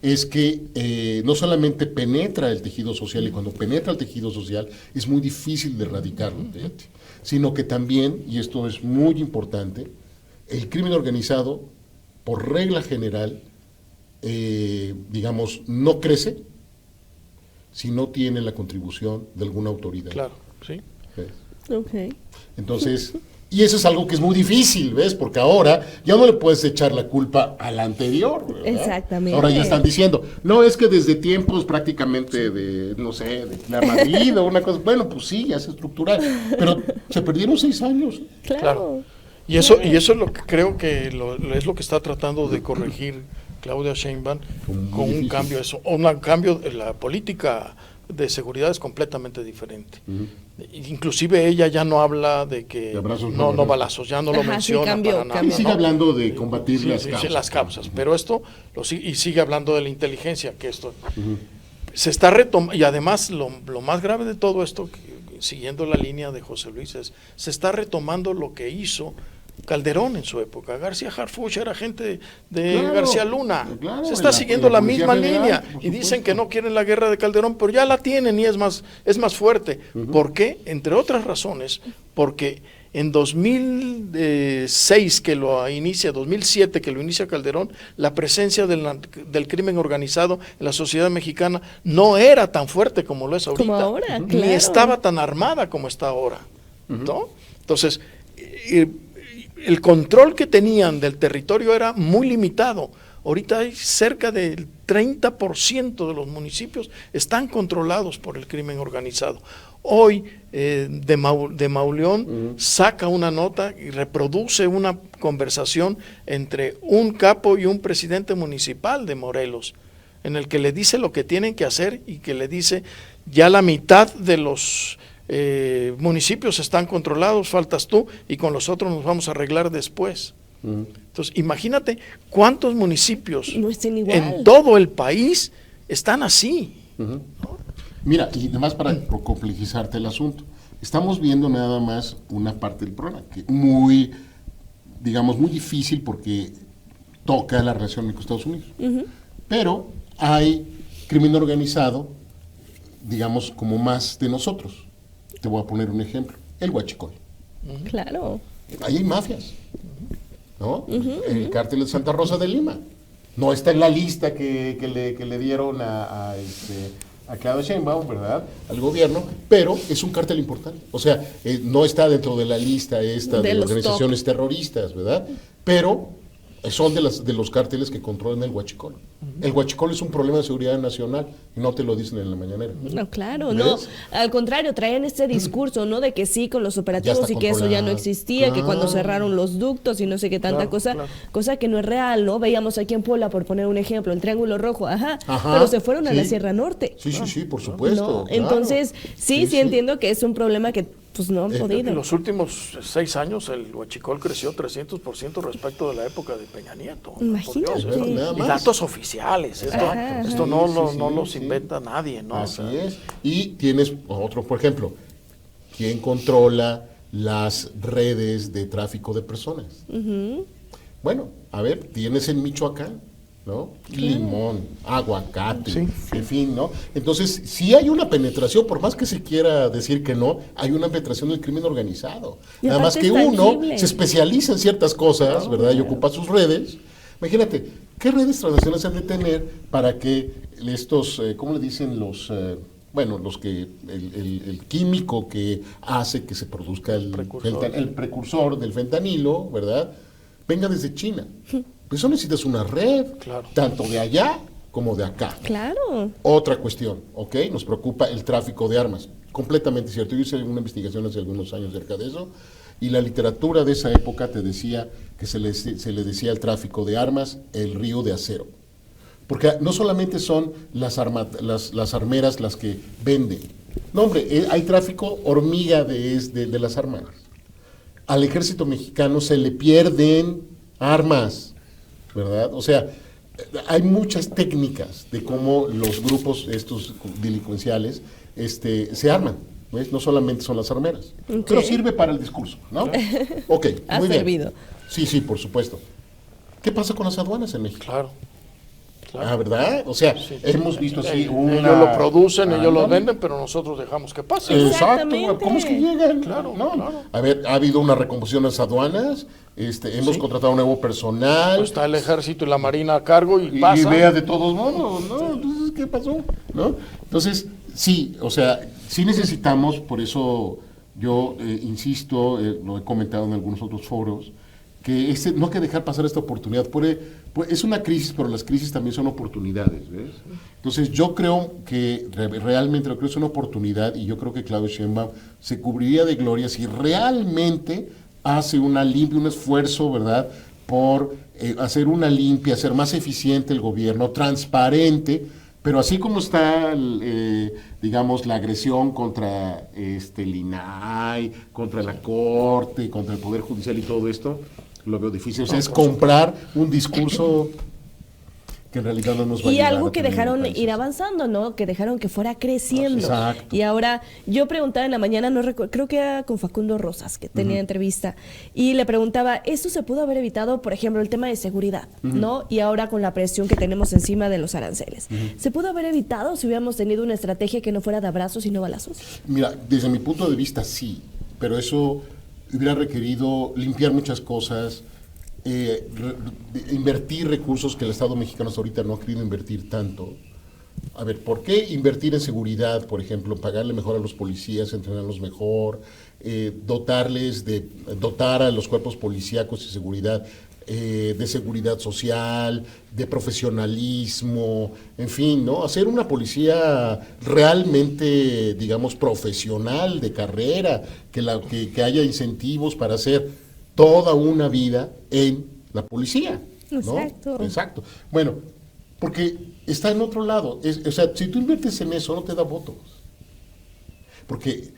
es que no solamente penetra el tejido social, y cuando penetra el tejido social es muy difícil de erradicarlo, fíjate, sino que también, y esto es muy importante, el crimen organizado, por regla general, digamos, no crece si no tiene la contribución de alguna autoridad. Claro, sí. ¿Ves? Ok. Entonces, y eso es algo que es muy difícil, ¿ves? Porque ahora ya no le puedes echar la culpa al anterior, ¿verdad? Exactamente. Ahora ya están diciendo, no, es que desde tiempos prácticamente de, no sé, de la Madrid o una cosa, bueno, pues sí, ya es estructural, pero se perdieron 6 años. Claro. Y eso es lo que creo que es lo que está tratando de corregir Claudia Sheinbaum con un cambio, un cambio en la política de seguridad es completamente diferente. Inclusive ella ya no habla de que no balazos, ya no lo menciona para nada. Y sigue hablando de combatir las causas, pero esto y sigue hablando de la inteligencia, que esto se está retomando, y además lo más grave de todo esto, siguiendo la línea de José Luis, se está retomando lo que hizo Calderón en su época. García Harfuch era gente de García Luna. Se está siguiendo la misma línea y dicen que no quieren la guerra de Calderón, pero ya la tienen y es más fuerte. ¿Por qué? Entre otras razones, porque en 2006 2007 que lo inicia Calderón, la presencia del crimen organizado en la sociedad mexicana no era tan fuerte como lo es ahorita. Como ahora, ni claro. estaba tan armada como está ahora, ¿no? Entonces, el control que tenían del territorio era muy limitado. Ahorita hay cerca del 30% de los municipios están controlados por el crimen organizado. Hoy de Mauleón saca una nota y reproduce una conversación entre un capo y un presidente municipal de Morelos, en el que le dice lo que tienen que hacer y que le dice ya la mitad de los municipios están controlados, faltas tú y con los otros nos vamos a arreglar después. Entonces, imagínate cuántos municipios en todo el país están así. ¿No? Mira, y además para complejizarte el asunto, estamos viendo nada más una parte del problema, que muy difícil porque toca la relación con Estados Unidos. Pero hay crimen organizado, digamos, como más de nosotros. Te voy a poner un ejemplo, el huachicol. Claro. Ahí hay mafias, ¿no? El cártel de Santa Rosa de Lima. No está en la lista que le dieron a Claudia Sheinbaum, ¿verdad? Al gobierno, pero es un cártel importante. O sea, no está dentro de la lista esta de organizaciones terroristas, ¿verdad? Pero son de los cárteles que controlan el huachicol. El huachicol es un problema de seguridad nacional y no te lo dicen en la mañanera. No, claro, ¿ves? no. Al contrario, traían este discurso, ¿no? De que sí, con los operativos y que eso ya no existía, que cuando cerraron los ductos y no sé qué tanta cosa que no es real, ¿no? Veíamos aquí en Puebla, por poner un ejemplo, el Triángulo Rojo, pero se fueron a la Sierra Norte. Sí, por supuesto. ¿No? Claro. Entonces, sí entiendo que es un problema que pues no han podido. En los últimos 6 años el huachicol creció 300% respecto de la época de Peña Nieto. Imagínate. Por Dios, y datos oficiales. Esto no los inventa nadie, ¿no? Así es. Y tienes otro, por ejemplo, ¿quién controla las redes de tráfico de personas? Bueno, a ver, tienes en Michoacán ¿no? Limón, aguacate, en fin, ¿no? Entonces, si hay una penetración, por más que se quiera decir que no, hay una penetración del crimen organizado. Y nada más aparte que es uno tangible. se especializa en ciertas cosas, ¿verdad? Y ocupa sus redes. Imagínate, ¿qué redes transnacionales han de tener para que estos, ¿cómo le dicen los... bueno, los que el químico que hace que se produzca el precursor del fentanilo, ¿verdad? Venga desde China. Pues eso necesitas una red, tanto de allá como de acá. Claro. Otra cuestión, ¿ok? Nos preocupa el tráfico de armas. Completamente cierto. Yo hice una investigación hace algunos años acerca de eso, y la literatura de esa época te decía que se le decía al tráfico de armas el río de acero. Porque no solamente son las armeras las que venden. No, hombre, hay tráfico hormiga de las armas. Al ejército mexicano se le pierden armas, ¿verdad? O sea, hay muchas técnicas de cómo los grupos estos delincuenciales se arman, ¿ves? No solamente son las armeras, pero sirve para el discurso, ¿no? Ok, Ha muy bien. servido. Sí, por supuesto. ¿Qué pasa con las aduanas en México? Claro. Ah, ¿verdad? O sea, hemos visto así Ellos lo producen, ellos lo venden, pero nosotros dejamos que pase. Exacto. ¿Cómo es que llegan? Claro, ¿no? claro. A ver, ha habido una recomposición en las aduanas, hemos contratado un nuevo personal. Pues está el ejército y la marina a cargo y y pasa. vea de todos modos, ¿no? Entonces, ¿qué pasó? ¿No? Entonces, sí, o sea, sí necesitamos, por eso yo insisto, lo he comentado en algunos otros foros, que no hay que dejar pasar esta oportunidad. Es una crisis, pero las crisis también son oportunidades, ¿ves? Entonces yo creo que realmente lo creo es una oportunidad, y yo creo que Claudio Sheinbaum se cubriría de gloria si realmente hace una limpia, un esfuerzo, ¿verdad?, por hacer una limpia, hacer más eficiente el gobierno, transparente, pero así como está, digamos, la agresión contra el INAI, contra la Corte, contra el Poder Judicial y todo esto, lo veo difícil. O sea, es comprar un discurso que en realidad no nos va a Y ayudar algo a que tener dejaron países. ir avanzando, ¿no? Que dejaron que fuera creciendo. Exacto. Y ahora, yo preguntaba en la mañana, no recuerdo, creo que era con Facundo Rosas, que tenía entrevista, y le preguntaba, ¿esto se pudo haber evitado, por ejemplo, el tema de seguridad, ¿no? Y ahora con la presión que tenemos encima de los aranceles. ¿Se pudo haber evitado si hubiéramos tenido una estrategia que no fuera de abrazos y no balazos? Mira, desde mi punto de vista sí, pero eso hubiera requerido limpiar muchas cosas, invertir recursos que el Estado mexicano hasta ahorita no ha querido invertir tanto. A ver, ¿por qué invertir en seguridad, por ejemplo, pagarle mejor a los policías, entrenarlos mejor, dotar a los cuerpos policíacos de seguridad social, de profesionalismo, en fin, ¿no? Hacer una policía realmente, digamos, profesional, de carrera, que haya incentivos para hacer toda una vida en la policía, ¿no? Exacto. Bueno, porque está en otro lado. O sea, si tú inviertes en eso, no te da votos. Porque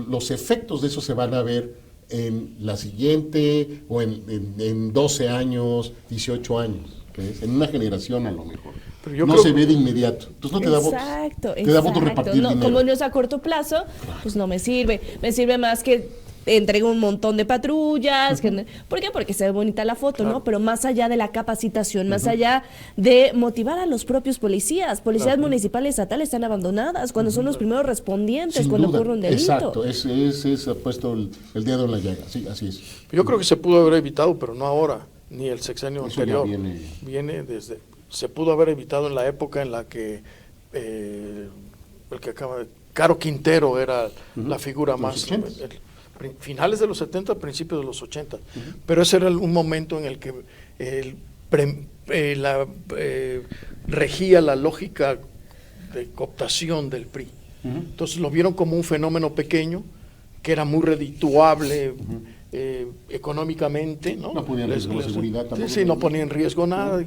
los efectos de eso se van a ver en la siguiente, o en 12 años, 18 años, ¿ves? En una generación a lo mejor. Pero no se ve de inmediato. Entonces no te da votos. Exacto. Te da votos repartir dinero. Como no es a corto plazo, pues no me sirve. Me sirve más que entrega un montón de patrullas. ¿Por qué? Porque se ve bonita la foto, ¿no? Pero más allá de la capacitación, más allá de motivar a los propios policías municipales y estatales están abandonadas cuando son los primeros respondientes Sin cuando duda. ocurre un delito. Exacto, ha puesto el dedo en la llaga, sí, así es. Yo creo que se pudo haber evitado, pero no ahora, ni el sexenio Eso anterior. ya Viene desde... Se pudo haber evitado en la época en la que Caro Quintero era la figura más... finales de los 70, principios de los 80. Pero ese era un momento en el que regía la lógica de cooptación del PRI. Entonces lo vieron como un fenómeno pequeño, que era muy redituable económicamente, ¿no? No ponía en riesgo la seguridad tampoco. Sí, no ponía en riesgo nada.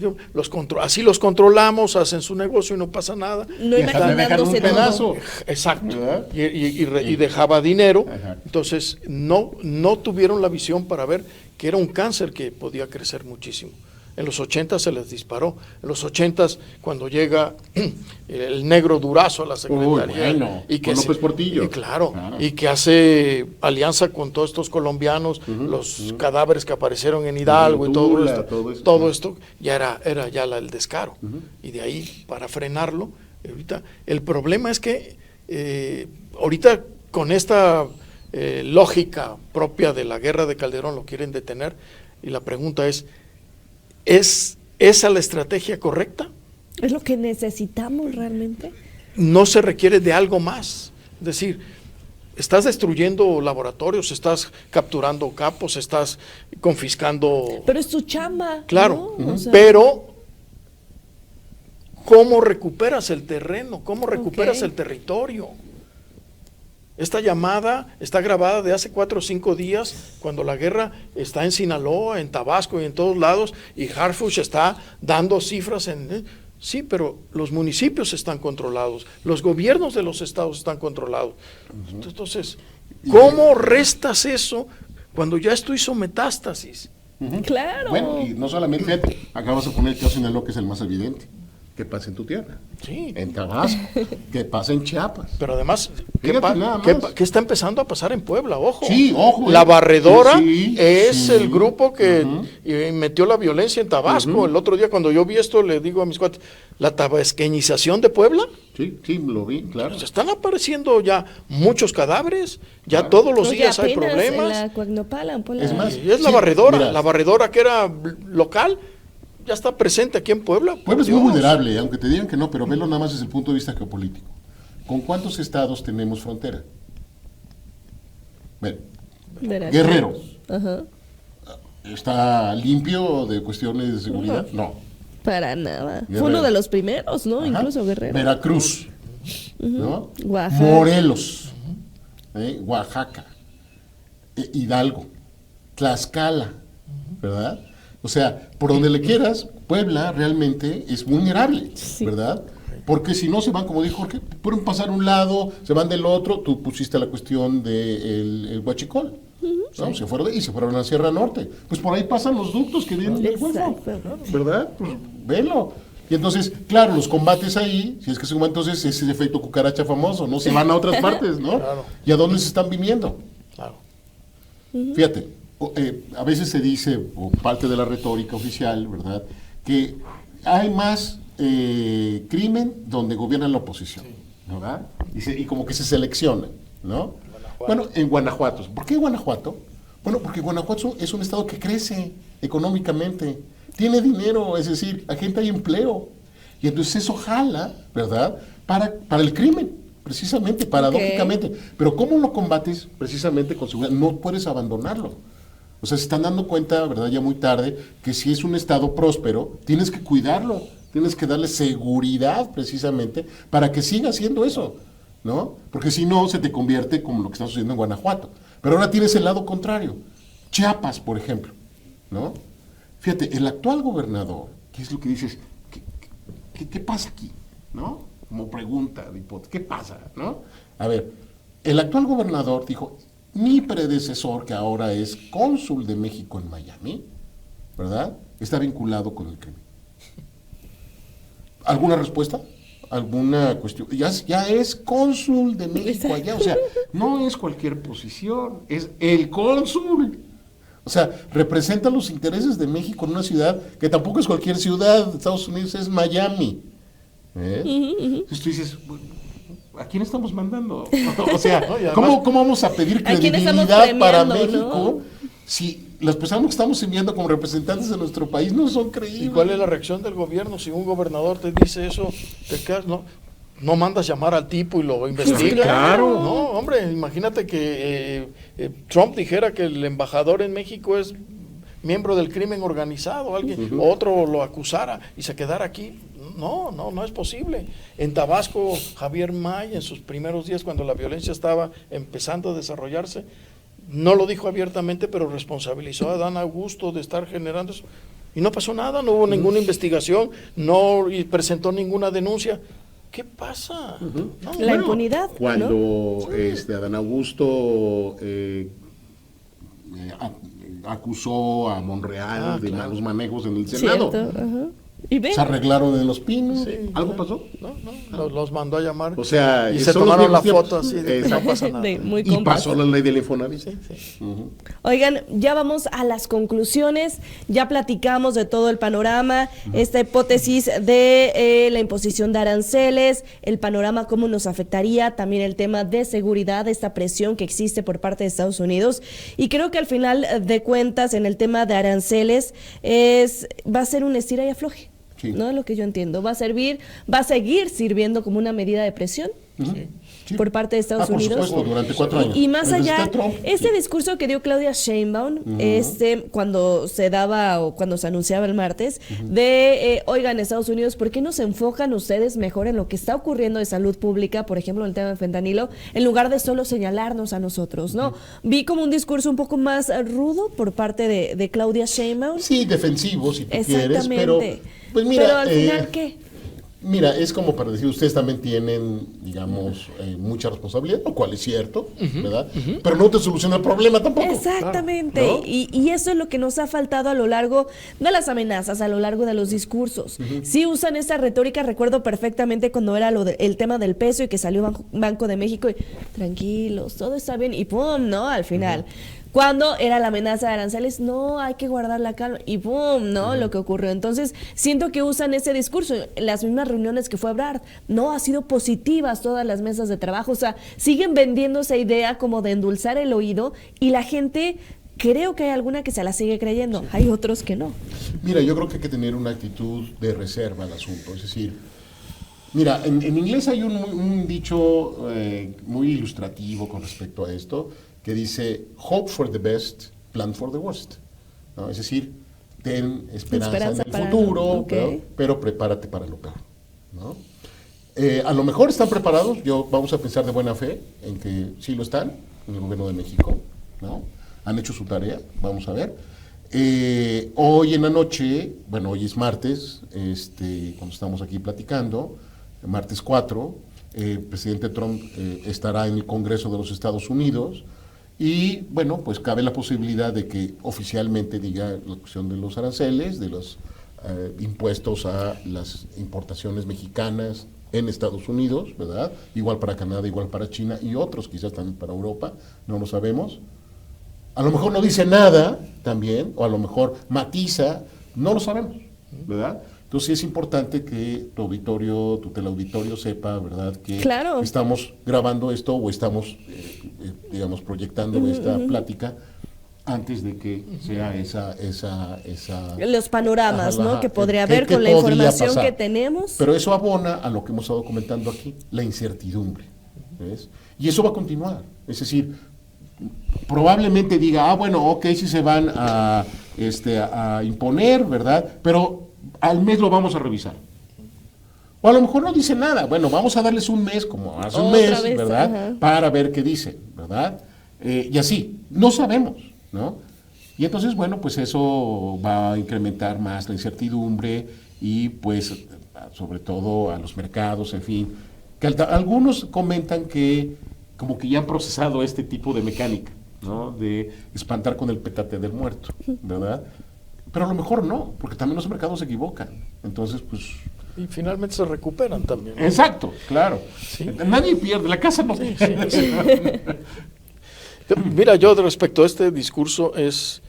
Así los controlamos, hacen su negocio y no pasa nada. No imaginándose un pedazo. Exacto. ¿Verdad? Y dejaba dinero. Exacto. Entonces no tuvieron la visión para ver que era un cáncer que podía crecer muchísimo. en los 80 se les disparó. En los 80 cuando llega el negro Durazo a la secretaría y que López Portillo. Claro, y que hace alianza con todos estos colombianos, los cadáveres que aparecieron en Hidalgo y todo esto ya era ya el descaro. Y de ahí, para frenarlo, ahorita el problema es que ahorita con esta lógica propia de la guerra de Calderón lo quieren detener, y la pregunta ¿es esa la estrategia correcta? ¿Es lo que necesitamos realmente? No se requiere de algo más. Es decir, estás destruyendo laboratorios, estás capturando capos, estás confiscando... Pero es tu chamba. Claro, ¿no? O sea, pero ¿cómo recuperas el terreno? ¿Cómo recuperas el territorio? Esta llamada está grabada de hace 4 o 5 días, cuando la guerra está en Sinaloa, en Tabasco y en todos lados, y Harfuch está dando cifras sí, pero los municipios están controlados, los gobiernos de los estados están controlados. Entonces, ¿cómo restas eso cuando ya esto hizo metástasis? Claro. Bueno, y no solamente, fíjate, acabas de poner el caso de Sinaloa, que es el más evidente. ¿Qué pasa en tu tierra? Sí. En Tabasco. ¿Qué pasa en Chiapas? Pero además, Fíjate, ¿qué está empezando a pasar en Puebla? Ojo. Sí, ojo. La barredora Sí, es el grupo que metió la violencia en Tabasco. El otro día, cuando yo vi esto, le digo a mis cuates, ¿la tabasqueñización de Puebla? Sí, lo vi, claro. Pues están apareciendo ya muchos cadáveres, ya todos los días hay problemas. En la Cuagnopala, en Puebla. Es más, Y es la barredora que era local, ya está presente aquí en Puebla. Puebla es muy vulnerable, aunque te digan que no, pero velo nada más desde el punto de vista geopolítico. ¿Con cuántos estados tenemos frontera? Bueno, Guerrero. Ajá. ¿Está limpio de cuestiones de seguridad? No. Para nada. Guerrero. Fue uno de los primeros, ¿no? Ajá. Incluso Guerrero. Veracruz, ¿no? Oaxaca. Morelos, Oaxaca, Hidalgo, Tlaxcala, ¿verdad? O sea, por donde le quieras, Puebla realmente es vulnerable, ¿verdad? Porque si no se van, como dijo Jorge, pueden pasar un lado, se van del otro. Tú pusiste la cuestión del Huachicol, ¿no? Se fueron a la Sierra Norte. Pues por ahí pasan los ductos que vienen del Golfo, ¿verdad? Pues velo. Y entonces, claro, los combates ahí, si es que se combat, entonces ese efecto cucaracha famoso, ¿no? Se van a otras partes, ¿no? Claro. ¿Y a dónde se están viniendo? Claro. Fíjate, a veces se dice, o parte de la retórica oficial, ¿verdad?, que hay más crimen donde gobierna la oposición, ¿verdad? Y como que se selecciona, ¿no? Bueno, en Guanajuato. ¿Por qué Guanajuato? Bueno, porque Guanajuato es un estado que crece económicamente, tiene dinero, es decir, la gente hay empleo, y entonces eso jala, ¿verdad?, para el crimen, precisamente, paradójicamente. Pero ¿cómo lo combates? Precisamente con seguridad. No puedes abandonarlo. O sea, se están dando cuenta, ¿verdad?, ya muy tarde, que si es un estado próspero, tienes que cuidarlo, tienes que darle seguridad precisamente para que siga haciendo eso, ¿no? Porque si no, se te convierte como lo que está sucediendo en Guanajuato. Pero ahora tienes el lado contrario. Chiapas, por ejemplo, ¿no? Fíjate, el actual gobernador, ¿qué es lo que dices? ¿Qué pasa aquí? ¿No? Como pregunta de hipótesis, ¿qué pasa? ¿No? A ver, el actual gobernador dijo, mi predecesor, que ahora es cónsul de México en Miami, ¿verdad?, está vinculado con el crimen. ¿Alguna respuesta? ¿Alguna cuestión? Ya es cónsul de México allá, o sea, no es cualquier posición, es el cónsul. O sea, representa los intereses de México en una ciudad que tampoco es cualquier ciudad de Estados Unidos, es Miami. Entonces tú dices, ¿a quién estamos mandando? O sea, ¿cómo vamos a pedir credibilidad para México, ¿no?, si las personas que estamos enviando como representantes de nuestro país no son creíbles? ¿Y cuál es la reacción del gobierno? Si un gobernador te dice eso, te quedas, no mandas llamar al tipo y lo investigas. Claro. No, hombre, imagínate que Trump dijera que el embajador en México es miembro del crimen organizado, otro lo acusara y se quedara aquí. No es posible. En Tabasco, Javier May, en sus primeros días, cuando la violencia estaba empezando a desarrollarse, no lo dijo abiertamente, pero responsabilizó a Adán Augusto de estar generando eso. Y no pasó nada, no hubo ninguna investigación, no presentó ninguna denuncia. ¿Qué pasa? La impunidad. Cuando Adán Augusto acusó a Monreal de malos manejos en el Senado. Cierto, ajá. ¿Y ve? Se arreglaron en Los Pinos. Sí, ¿Algo claro. pasó? No, los mandó a llamar. O sea, y se son los tomaron la viejos foto tiempos. así de que no pasa nada. Muy Y compas. pasó la ley del Infonavit. Sí, sí. Ujú. Oigan, ya vamos a las conclusiones, ya platicamos de todo el panorama, esta hipótesis de la imposición de aranceles, el panorama cómo nos afectaría, también el tema de seguridad, esta presión que existe por parte de Estados Unidos, y creo que al final de cuentas en el tema de aranceles va a ser un estira y afloje. Sí. ¿No? Lo que yo entiendo. Va a seguir sirviendo como una medida de presión Sí. por parte de Estados por Unidos. supuesto, durante 4 años. Y más Desde allá, Trump, este sí. discurso que dio Claudia Sheinbaum, cuando se daba o cuando se anunciaba el martes, de, oigan, Estados Unidos, ¿por qué no se enfocan ustedes mejor en lo que está ocurriendo de salud pública, por ejemplo, en el tema del fentanilo, en lugar de solo señalarnos a nosotros, ¿no? Vi como un discurso un poco más rudo por parte de Claudia Sheinbaum. Sí, defensivo, si tú quieres, Exactamente. pero, pues mira, Pero al final, ¿qué? Mira, es como para decir, ustedes también tienen, digamos, mucha responsabilidad, lo cual es cierto, ¿verdad? Pero no te soluciona el problema tampoco. Exactamente, ¿no? y eso es lo que nos ha faltado a lo largo de las amenazas, a lo largo de los discursos. Sí usan esa retórica, recuerdo perfectamente cuando era el tema del peso y que salió Banco de México y tranquilos, todo está bien y ¡pum!, ¿no? Al final. Cuando era la amenaza de aranceles, no, hay que guardar la calma y ¡pum!, ¿no? Lo que ocurrió. Entonces, siento que usan ese discurso. Las mismas reuniones que fue Ebrard, no ha sido positivas todas las mesas de trabajo. O sea, siguen vendiendo esa idea como de endulzar el oído y la gente, creo que hay alguna que se la sigue creyendo. Hay otros que no. Mira, yo creo que hay que tener una actitud de reserva al asunto. Es decir, mira, en inglés hay un dicho muy ilustrativo con respecto a esto, que dice, hope for the best, plan for the worst. ¿No? Es decir, ten esperanza en el para futuro, okay. pero prepárate para lo peor. ¿No? A lo mejor están preparados, vamos a pensar de buena fe en que sí lo están, en el gobierno de México, ¿no? Han hecho su tarea, vamos a ver. Hoy en la noche, bueno, hoy es martes, cuando estamos aquí platicando, martes 4, el presidente Trump estará en el Congreso de los Estados Unidos y, bueno, pues cabe la posibilidad de que oficialmente diga la cuestión de los aranceles, de los impuestos a las importaciones mexicanas en Estados Unidos, ¿verdad? Igual para Canadá, igual para China y otros, quizás también para Europa, no lo sabemos. A lo mejor no dice nada también, o a lo mejor matiza, no lo sabemos, ¿verdad? Entonces sí es importante que tu teleauditorio sepa, ¿verdad?, que claro. Estamos grabando esto o estamos, digamos, proyectando esta plática antes de que sea esa los panoramas, ajá, ¿no? Que podría ¿qué haber con la podría información pasar? que tenemos. Pero eso abona a lo que hemos estado comentando aquí, la incertidumbre, ¿ves? Y eso va a continuar, es decir, probablemente diga, bueno, ok, sí se van a imponer, ¿verdad? Pero al mes lo vamos a revisar. O a lo mejor no dice nada. Bueno, vamos a darles un mes, como hace un Otra mes, vez, ¿verdad? ajá. Para ver qué dicen, ¿verdad? Y así, no sabemos, ¿no? Y entonces, bueno, pues eso va a incrementar más la incertidumbre y pues, sobre todo a los mercados, en fin. Que algunos comentan que como que ya han procesado este tipo de mecánica, ¿no? De espantar con el petate del muerto, ¿verdad? Pero a lo mejor no, porque también los mercados se equivocan. Entonces, pues... Y finalmente se recuperan también. Exacto, claro. Sí. Nadie pierde, la casa no pierde. Sí. Mira, yo respecto a este discurso es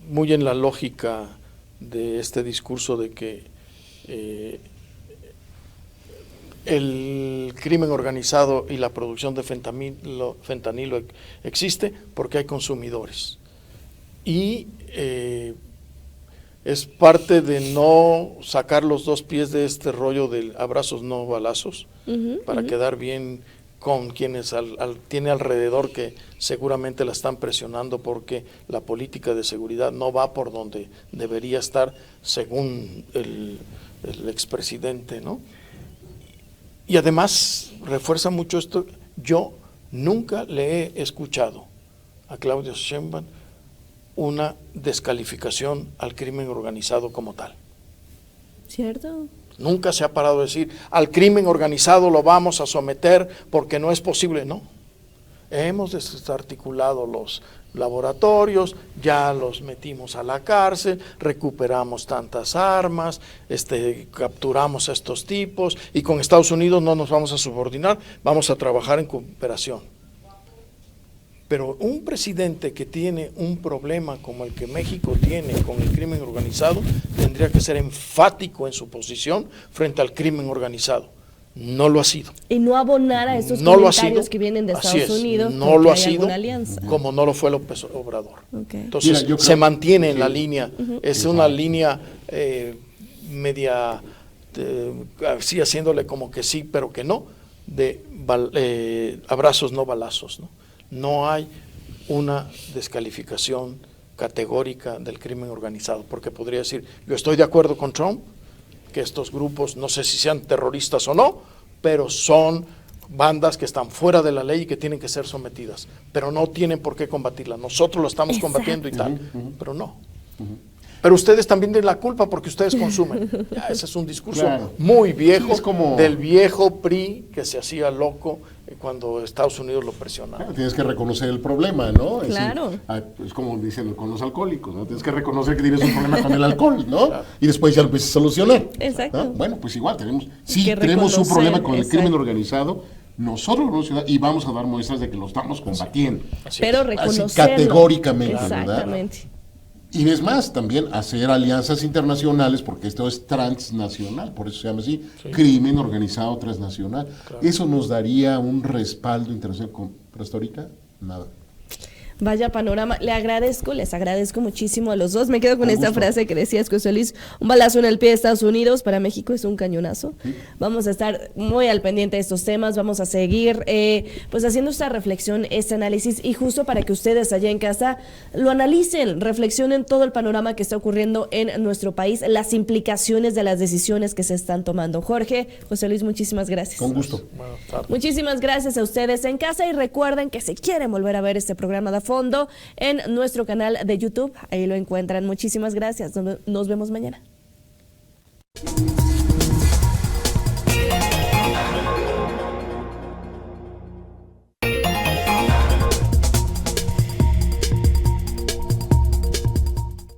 muy en la lógica de este discurso de que el crimen organizado y la producción de fentanilo existe porque hay consumidores. Y es parte de no sacar los dos pies de este rollo del abrazos no balazos, para quedar bien con quienes tiene alrededor, que seguramente la están presionando porque la política de seguridad no va por donde debería estar, según el expresidente, ¿no? Y además refuerza mucho esto. Yo nunca le he escuchado a Claudia Sheinbaum una descalificación al crimen organizado como tal. ¿Cierto? Nunca se ha parado a decir, al crimen organizado lo vamos a someter porque no es posible, no. hemos desarticulado los laboratorios, ya los metimos a la cárcel, recuperamos tantas armas, capturamos a estos tipos y con Estados Unidos no nos vamos a subordinar, vamos a trabajar en cooperación. Pero un presidente que tiene un problema como el que México tiene con el crimen organizado tendría que ser enfático en su posición frente al crimen organizado. No lo ha sido. Y no abonar a esos no comentarios que vienen de Estados Unidos. No lo ha hay sido, alianza. como no lo fue López Obrador. Okay. Entonces, Mira, se mantiene en la línea, es Exacto. una línea media, así haciéndole como que sí, pero que no, de abrazos, no balazos, ¿no? No hay una descalificación categórica del crimen organizado, porque podría decir, yo estoy de acuerdo con Trump, que estos grupos, no sé si sean terroristas o no, pero son bandas que están fuera de la ley y que tienen que ser sometidas, pero no tienen por qué combatirla. Nosotros lo estamos combatiendo y tal, pero no. Pero ustedes también tienen la culpa porque ustedes consumen. Ya, ese es un discurso muy viejo, Sí, es como del viejo PRI que se hacía loco cuando Estados Unidos lo presionaba. Tienes que reconocer el problema, ¿no? Claro. Es como dicen con los alcohólicos, ¿no? Tienes que reconocer que tienes un problema con el alcohol, ¿no? Claro. Y después ya lo empiezas a solucionar. Exacto. ¿No? Bueno, pues igual tenemos un reconocer, problema con el exacto. crimen organizado, nosotros lo vamos a y vamos a dar muestras de que lo estamos combatiendo. Pero Así, reconocerlo. categóricamente, Exactamente. ¿verdad? Y es más, también hacer alianzas internacionales, porque esto es transnacional, por eso se llama así, crimen organizado transnacional. Claro. Eso nos daría un respaldo internacional, pero hasta ahorita, nada. Vaya panorama, les agradezco muchísimo a los dos. Me quedo con esta frase que decías, José Luis, un balazo en el pie de Estados Unidos, para México es un cañonazo. Sí. Vamos a estar muy al pendiente de estos temas, vamos a seguir pues haciendo esta reflexión, este análisis, y justo para que ustedes allá en casa lo analicen, reflexionen todo el panorama que está ocurriendo en nuestro país, las implicaciones de las decisiones que se están tomando. Jorge, José Luis, muchísimas gracias. Con gusto. Muchísimas gracias a ustedes en casa, y recuerden que si quieren volver a ver este programa de fondo en nuestro canal de YouTube, ahí lo encuentran. Muchísimas gracias, nos vemos mañana.